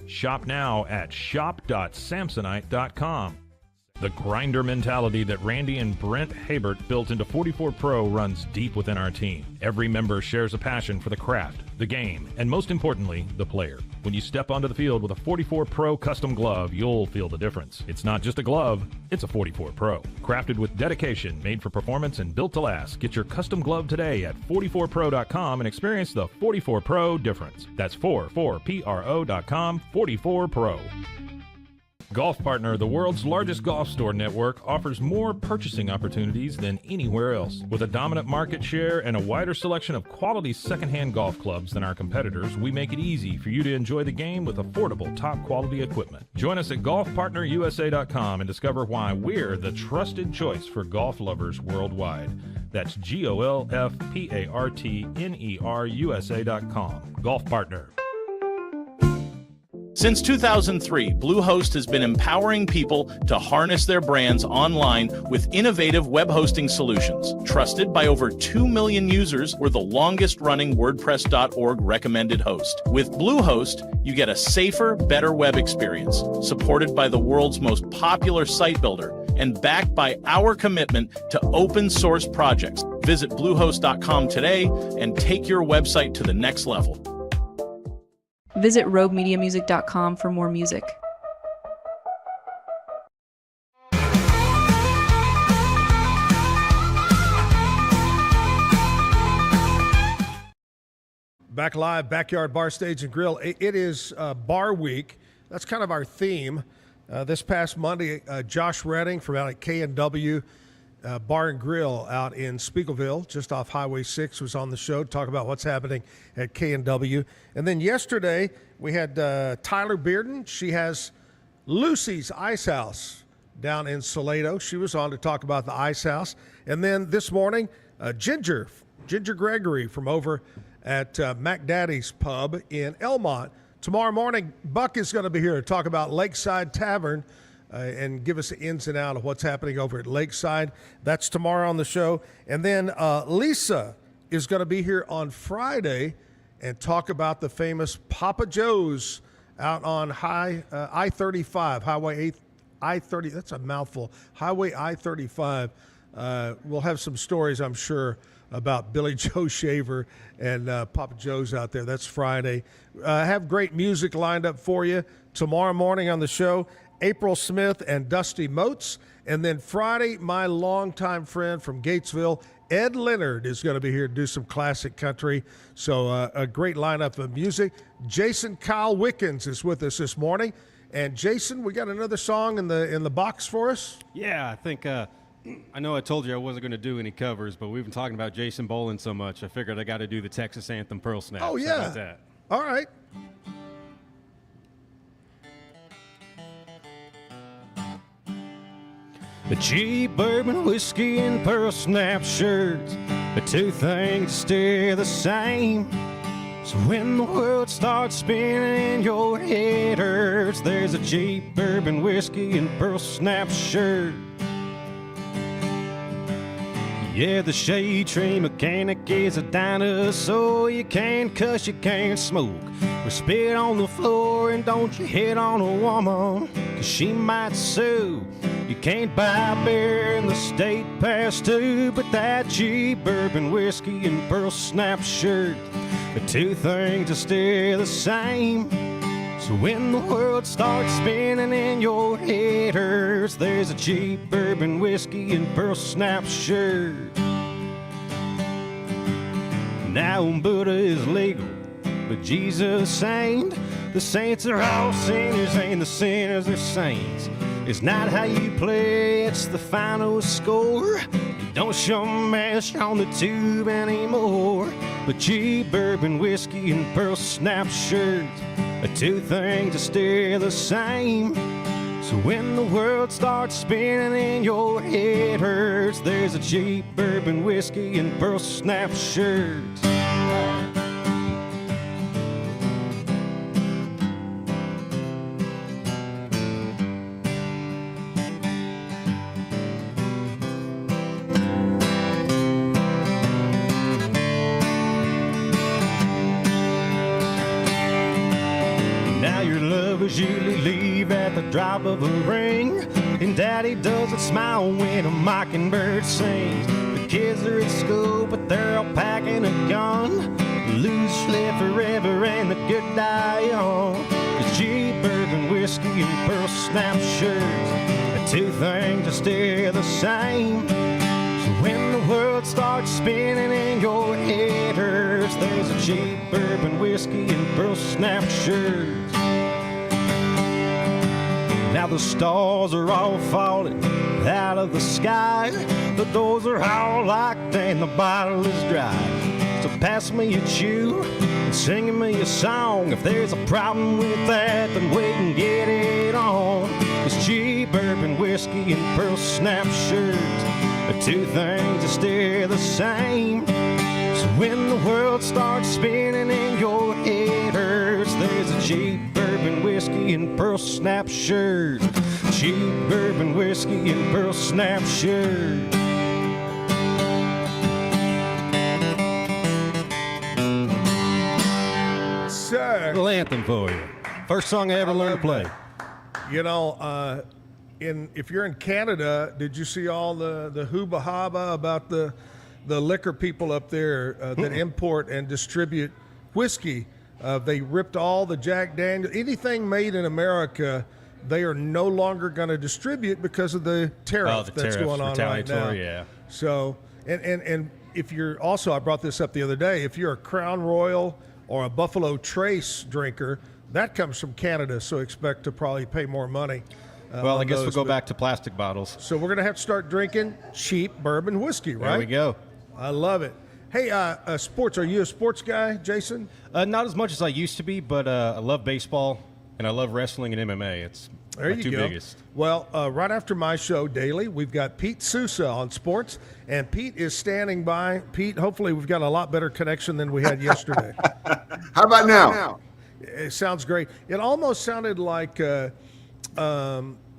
Shop now at shop.samsonite.com. The grinder mentality that Randy and Brent Habert built into 44 Pro runs deep within our team. Every member shares a passion for the craft, the game, and most importantly, the player. When you step onto the field with a 44 Pro custom glove, you'll feel the difference. It's not just a glove, it's a 44 Pro. Crafted with dedication, made for performance, and built to last. Get your custom glove today at 44pro.com and experience the 44 Pro difference. That's 44pro.com, 44 Pro. Golf Partner, the world's largest golf store network, offers more purchasing opportunities than anywhere else. With a dominant market share and a wider selection of quality secondhand golf clubs than our competitors, we make it easy for you to enjoy the game with affordable, top-quality equipment. Join us at golfpartnerusa.com and discover why we're the trusted choice for golf lovers worldwide. That's GOLFPARTNERUSA.com. Golf Partner. Since 2003, Bluehost has been empowering people to harness their brands online with innovative web hosting solutions. Trusted by over 2 million users, we're the longest-running WordPress.org recommended host. With Bluehost, you get a safer, better web experience, supported by the world's most popular site builder, and backed by our commitment to open-source projects. Visit Bluehost.com today and take your website to the next level. Visit RogueMediaMusic.com for more music. Back live, Backyard Bar, Stage, and Grill. It is Bar Week. That's kind of our theme. This past Monday, Josh Redding from out at K&W Bar and Grill out in Spiegelville, just off Highway 6, was on the show to talk about what's happening at K&W. And then yesterday, we had Tyler Bearden. She has Lucy's Ice House down in Salado. She was on to talk about the Ice House. And then this morning, Ginger Gregory from over at Mac Daddy's Pub in Elmont. Tomorrow morning, Buck is going to be here to talk about Lakeside Tavern and give us the ins and outs of what's happening over at Lakeside. That's tomorrow on the show. And then Lisa is going to be here on Friday and talk about the famous Papa Joe's out on I-35, Highway I-30. That's a mouthful. Highway I-35. We'll have some stories, I'm sure, about Billy Joe Shaver and Papa Joe's out there. That's Friday. Have great music lined up for you tomorrow morning on the show. April Smith and Dusty Motes. And then Friday, my longtime friend from Gatesville, Ed Leonard, is going to be here to do some classic country. So a great lineup of music. Jason Kyle Wickens is with us this morning. And Jason, we got another song in the box for us? Yeah, I think I know I told you I wasn't going to do any covers, but we've been talking about Jason Boland so much, I figured I got to do the Texas anthem, Pearl Snap. Oh, yeah. How about that? All right. The cheap bourbon whiskey and Pearl Snap shirts, the two things stay the same. So when the world starts spinning and your head hurts, there's a cheap bourbon whiskey and Pearl Snap shirt. Yeah, the shade tree mechanic is a dinosaur. You can't cuss, you can't smoke, or spit on the floor, and don't you hit on a woman, 'cause she might sue. You can't buy beer in the state pass too, but that cheap bourbon whiskey and Pearl Snap shirt, the two things are still the same. So when the world starts spinning in your head hurts, there's a cheap bourbon whiskey and Pearl Snap shirt. Now Buddha is legal, but Jesus ain't. The saints are all sinners and the sinners are saints. It's not how you play, it's the final score. You don't show mash on the tube anymore. But cheap bourbon whiskey and Pearl Snap shirts, the two things are still the same. So when the world starts spinning and your head hurts, there's a cheap bourbon whiskey and Pearl Snap shirts. Usually leave at the drop of a ring, and Daddy doesn't smile when a mockingbird sings. The kids are at school, but they're all packing a gun. Lose live forever and the good die young. The cheap bourbon whiskey and Pearl Snap shirts, the two things are still the same. So when the world starts spinning and your head hurts, there's a cheap bourbon whiskey and Pearl Snap shirts. Now the stars are all falling out of the sky. The doors are all locked and the bottle is dry. So pass me a chew and sing me a song. If there's a problem with that, then we can get it on. It's cheap bourbon whiskey and Pearl Snap shirts, the two things are still the same. So when the world starts spinning and your head hurts, there's a cheap bourbon whiskey and Pearl Snap shirt. Cheap bourbon whiskey and Pearl Snap shirt. Sir, Little anthem for you. First song I ever learned to play. You know, if you're in Canada, did you see all the hooba haba about the liquor people up there that import and distribute whiskey? They ripped all the Jack Daniels, anything made in America, they are no longer going to distribute because of the tariff that's going on right now. Yeah. So, and if you're also, I brought this up the other day, if you're a Crown Royal or a Buffalo Trace drinker, that comes from Canada, so expect to probably pay more money. Well, I guess we'll go back to plastic bottles. So we're going to have to start drinking cheap bourbon whiskey, right? There we go. I love it. Hey, sports. Are you a sports guy, Jason? Not as much as I used to be, but I love baseball and I love wrestling and MMA. It's there my you two go. biggest. Well, right after my show daily, we've got Pete Sousa on sports, and Pete is standing by. Pete, hopefully we've got a lot better connection than we had yesterday. How about now? It sounds great. It almost sounded like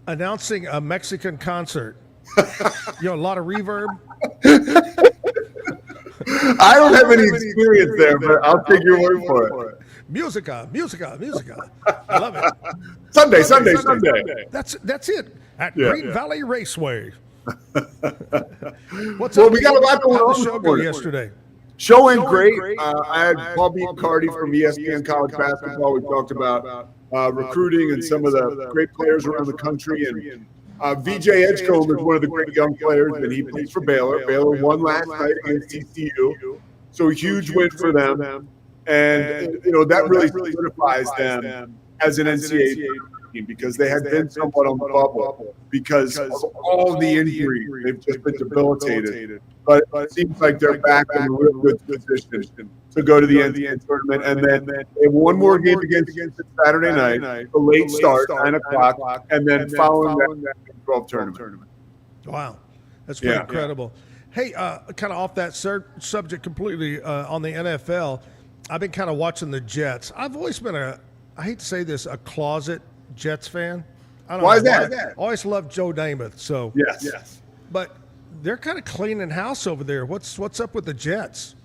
announcing a Mexican concert. A lot of reverb. I don't have any experience there, but I'll take your word for it. Musica. I love it. Sunday. That's it at Yeah. Green Valley Raceway. What's Well, up? we got a lot going How'd on the show this go morning. yesterday? Show went great. I had Paul Biancardi from ESPN College Basketball. We talked about recruiting and some of the great players around the country. And VJ Edgecombe is one of the great young players, and he plays for Baylor. Baylor won last night against TCU, so a huge win for them. And that really solidifies them as an NCAA team because they had been somewhat on the bubble because of all the injuries. They've just been debilitated. But it seems like they're back in a real good position to go to the NCAA tournament. And then they have one more game against Saturday night, a late start, 9 o'clock, and then following that, the 12 tournament. Wow, that's pretty incredible. Hey, kind of off that subject completely on the NFL, I've been kind of watching the Jets. I've always been I hate to say this, a closet Jets fan. I don't know Why is that? I always loved Joe Namath. So yes. But they're kind of cleaning house over there. What's up with the Jets?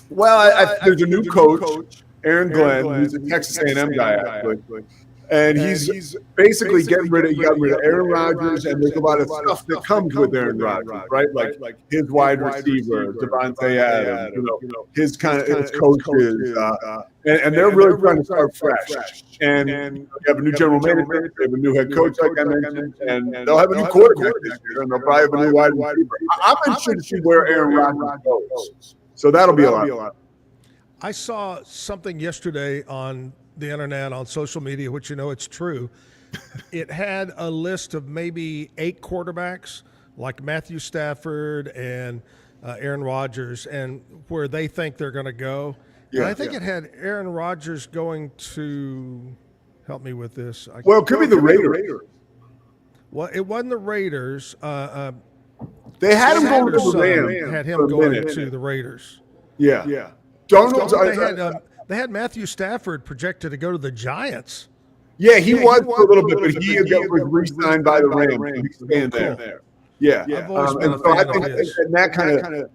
Well, there's a new coach, Aaron Glenn, who's a Texas A&M guy, actually. And he's basically got rid of Aaron Rodgers, and there's a lot of stuff that comes with Aaron Rodgers, right? Like his wide receiver, Devontae Adams, his coaches, and they're really trying to start fresh. And you have a new general manager, they have a new head coach, like I mentioned, and they'll have a new quarterback this year, and they'll probably have a new wide receiver. I'm interested to see where Aaron Rodgers goes. So that'll be a lot. I saw something yesterday on the internet, on social media, which it's true. It had a list of maybe 8 quarterbacks, like Matthew Stafford and Aaron Rodgers, and where they think they're going to go. Yeah, and I think it had Aaron Rodgers going to, help me with this. Well, it could be the Raiders. Well, it wasn't the Raiders. They had him going to the Rams. Had him going to the Raiders. Yeah. They had Matthew Stafford projected to go to the Giants. Yeah, he was for a little bit, but he was re-signed by the Rams. He's staying there. Yeah. And so I think that kind of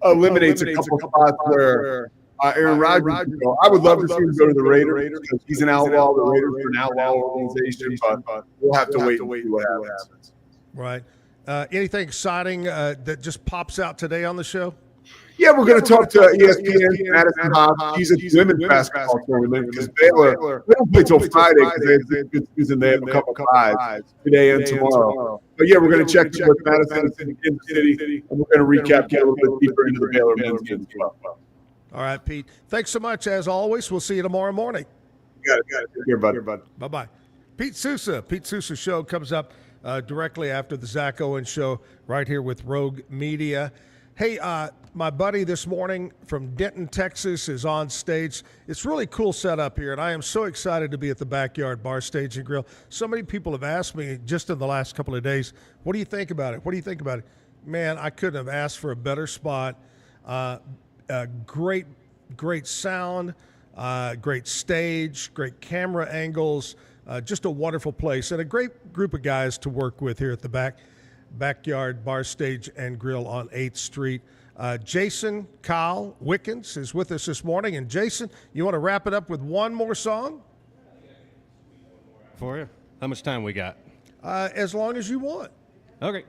eliminates a couple spots where Aaron Rodgers can go. I would love to see him go to the Raiders because he's an outlaw. The Raiders are an outlaw organization, but we'll have to wait and see what happens. Right. Anything exciting that just pops out today on the show? Yeah, we're going to talk to ESPN, Madison Hobbs. He's a women's basketball tournament because Baylor, they don't play till Friday because they have a good season. They have a couple buys today and tomorrow. But yeah, we're going to check with Madison in the city, and we're going to recap, get a little bit deeper into the Baylor men's game as well. All right, Pete. Thanks so much, as always. We'll see you tomorrow morning. Got it. Here, bud. Bye-bye. Pete Sousa. Pete Sousa's show comes up directly after the Zack Owen show right here with Rogue Media. Hey, my buddy this morning from Denton, Texas is on stage. It's really cool setup here, and I am so excited to be at the Backyard Bar, Stage, and Grill. So many people have asked me just in the last couple of days, what do you think about it? Man, I couldn't have asked for a better spot. Great sound, great stage, great camera angles, just a wonderful place, and a great group of guys to work with here at the Backyard Bar, Stage, and Grill on 8th Street. Jason Kyle Wickens is with us this morning. And Jason, you want to wrap it up with one more song? For you? How much time we got? As long as you want. Okay.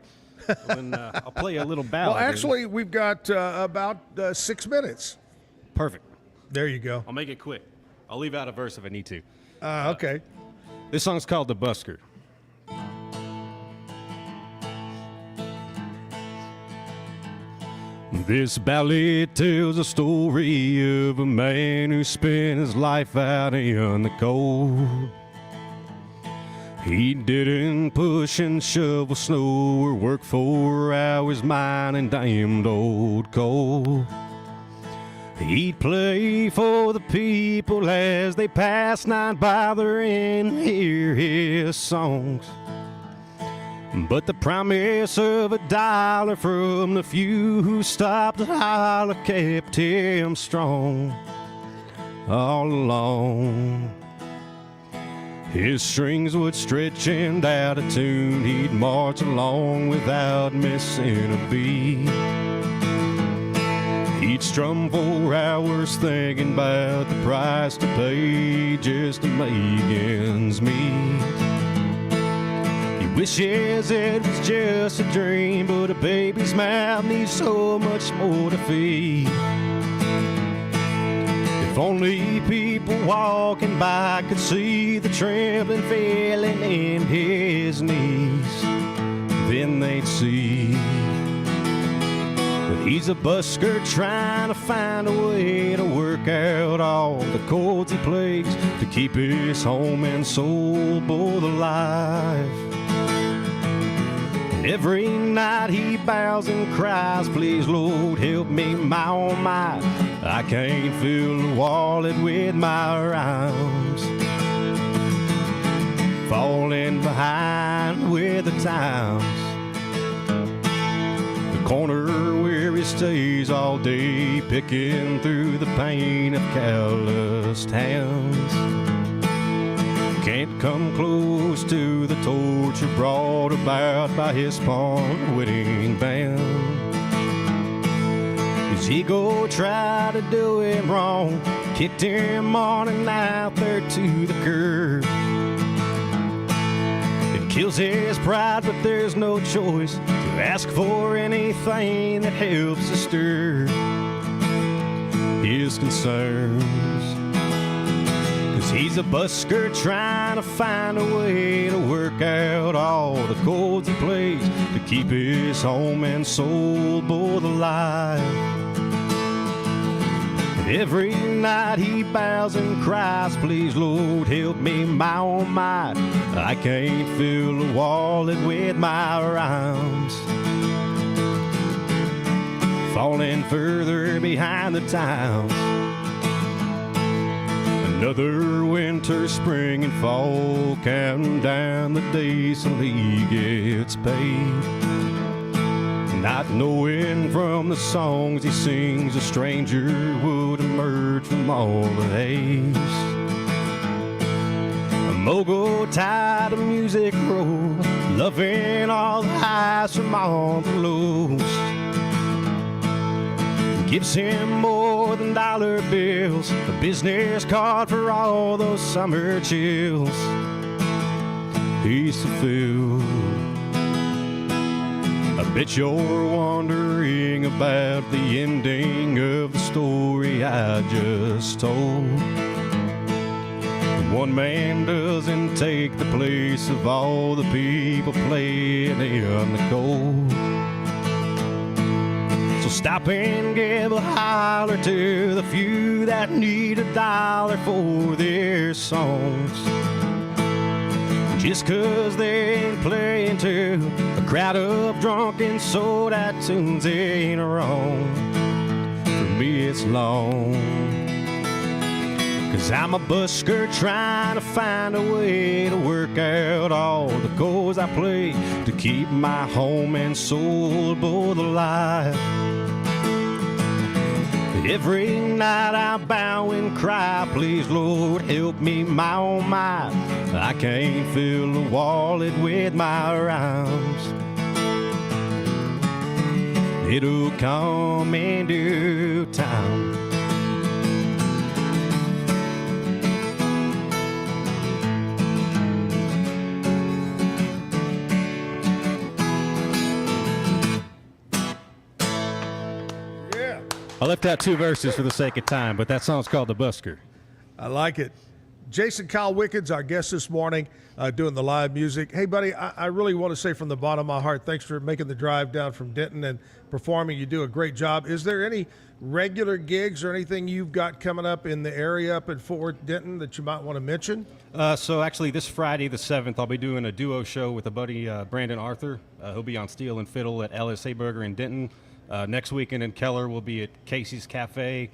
Well, then I'll play a little ballad. Well, actually, we've got about 6 minutes. Perfect. There you go. I'll make it quick. I'll leave out a verse if I need to. Okay. This song's called The Busker. This ballad tells a story of a man who spent his life out in the cold. He didn't push and shovel snow or work 4 hours mining damned old coal. He'd play for the people as they passed, not bother and hear his songs. But the promise of $1 from the few who stopped to holler kept him strong all along. His strings would stretch and out of tune, he'd march along without missing a beat. He'd strum 4 hours thinking about the price to pay just to make ends meet. Wishes it was just a dream, but a baby's mouth needs so much more to feed. If only people walking by could see the trembling feeling in his knees, then they'd see that he's a busker trying to find a way to work out all the chords he plays to keep his home and soul both alive. Every night he bows and cries, please Lord help me, my oh my, I can't fill the wallet with my rhymes. Falling behind with the times. The corner where he stays all day, picking through the pain of calloused hands. can't come close to the torture brought about by his pawn-witting band. His ego tried to do him wrong, kicked him on and out there to the curb. It kills his pride, but there's no choice to ask for anything that helps to stir his concerns. 'Cause he's a busker trying to find a way to work out all the chords he plays to keep his home and soul both alive. Every night he bows and cries, please Lord help me, my oh my, I can't fill the wallet with my rhymes. Falling further behind the times. Another winter, spring, and fall, counting down the days till he gets paid. Not knowing from the songs he sings, a stranger would emerge from all the haze. A mogul tied to music roll, loving all the highs from all the lows. Gives him more than dollar bills, a business card for all those summer chills he's fulfilled. I bet you're wondering about the ending of the story I just told. One man doesn't take the place of all the people playing in the cold. So stop and give a holler to the few that need $1 for their songs. Just 'cause they ain't playing to a crowd of drunken soda tunes ain't wrong. For me it's long. 'Cause I'm a busker trying to find a way to work out all the chords I play to keep my home and soul both alive. Every night I bow and cry, please Lord help me, my oh my, I can't fill the wallet with my rhymes. It'll come in due time. I left out 2 verses for the sake of time, but that song's called The Busker. I like it. Jason Kyle Wickens, our guest this morning, doing the live music. Hey, buddy, I really want to say from the bottom of my heart, thanks for making the drive down from Denton and performing. You do a great job. Is there any regular gigs or anything you've got coming up in the area up in Fort Worth, Denton, that you might want to mention? So actually this Friday the 7th, I'll be doing a duo show with a buddy, Brandon Arthur. He'll be on Steel and Fiddle at Ellis Hayburger in Denton. Next weekend in Keller, we'll be at Casey's Cafe.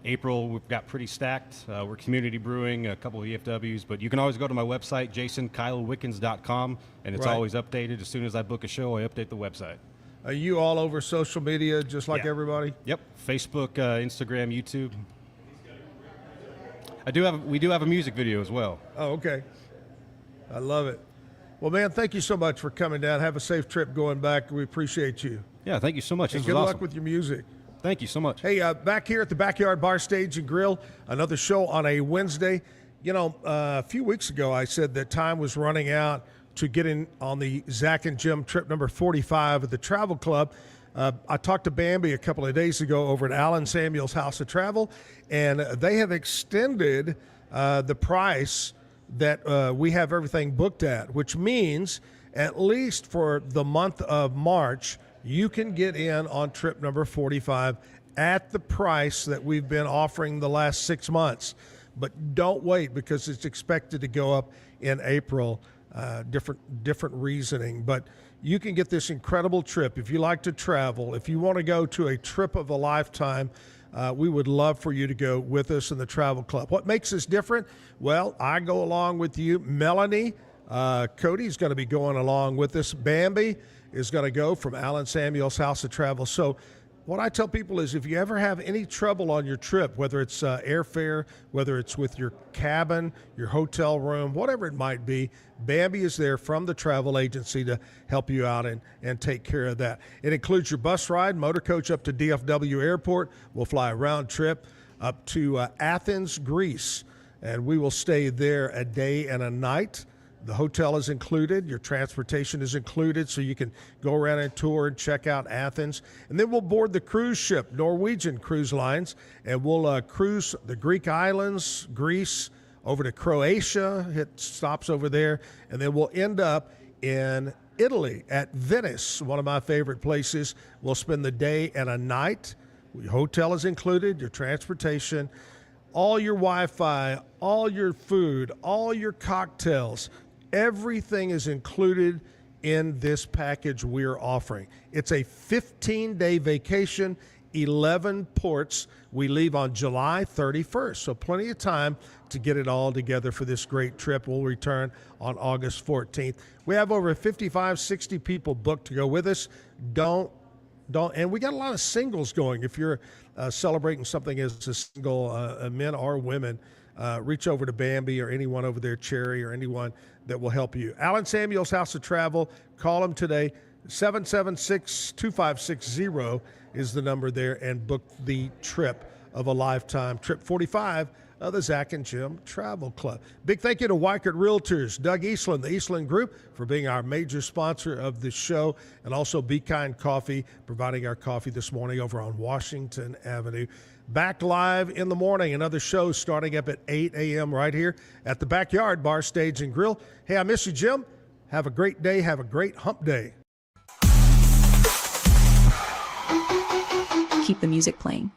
April, we've got pretty stacked. We're community brewing, a couple of EFWs, but you can always go to my website, jasonkylwickens.com, and it's Right. always updated. As soon as I book a show, I update the website. Are you all over social media just like everybody? Yep, Facebook, Instagram, YouTube. We do have a music video as well. Oh, okay. I love it. Well, man, thank you so much for coming down. Have a safe trip going back. We appreciate you. Yeah, thank you so much. And This good was luck awesome. with your music. Thank you so much. Hey, back here at the Backyard Bar Stage and Grill, another show on a Wednesday. You know, a few weeks ago I said that time was running out to get in on the Zack and Jim trip number 45 at the Travel Club. I talked to Bambi a couple of days ago over at Alan Samuel's House of Travel, and they have extended the price that we have everything booked at, which means at least for the month of March, you can get in on trip number 45 at the price that we've been offering the last 6 months. But don't wait, because it's expected to go up in April. Different reasoning, but you can get this incredible trip. If you like to travel, if you want to go to a trip of a lifetime, we would love for you to go with us in the Travel Club. What makes us different? Well, I go along with you. Melanie, Cody's going to be going along with us. Bambi is going to go from Alan Samuel's House of Travel. So what I tell people is if you ever have any trouble on your trip, whether it's airfare, whether it's with your cabin, your hotel room, whatever it might be, Bambi is there from the travel agency to help you out and take care of that. It includes your bus ride, motor coach up to DFW Airport. We'll fly a round trip up to Athens, Greece, and we will stay there a day and a night. The hotel is included. Your transportation is included, so you can go around and tour and check out Athens. And then we'll board the cruise ship, Norwegian Cruise Lines, and we'll cruise the Greek islands, Greece, over to Croatia, hit stops over there, and then we'll end up in Italy at Venice, one of my favorite places. We'll spend the day and a night. Your hotel is included, your transportation, all your Wi-Fi, all your food, all your cocktails. Everything is included in this package we're offering. It's a 15-day vacation, 11 ports. We leave on July 31st, so plenty of time to get it all together for this great trip. We'll return on August 14th. We have over 55, 60 people booked to go with us. And we got a lot of singles going. If you're celebrating something as a single, men or women, reach over to Bambi or anyone over there, Cherry, or anyone that will help you. Alan Samuels, House of Travel. Call them today. 776-2560 is the number there, and book the trip of a lifetime. Trip 45 of the Zack and Jim Travel Club. Big thank you to Backard Realtors, Doug Eastland, the Eastland Group, for being our major sponsor of the show, and also Be Kind Coffee, providing our coffee this morning over on Washington Avenue. Back live in the morning, another show starting up at 8 a.m. right here at the Backyard Bar, Stage, and Grill. Hey, I miss you, Jim. Have a great day. Have a great hump day. Keep the music playing.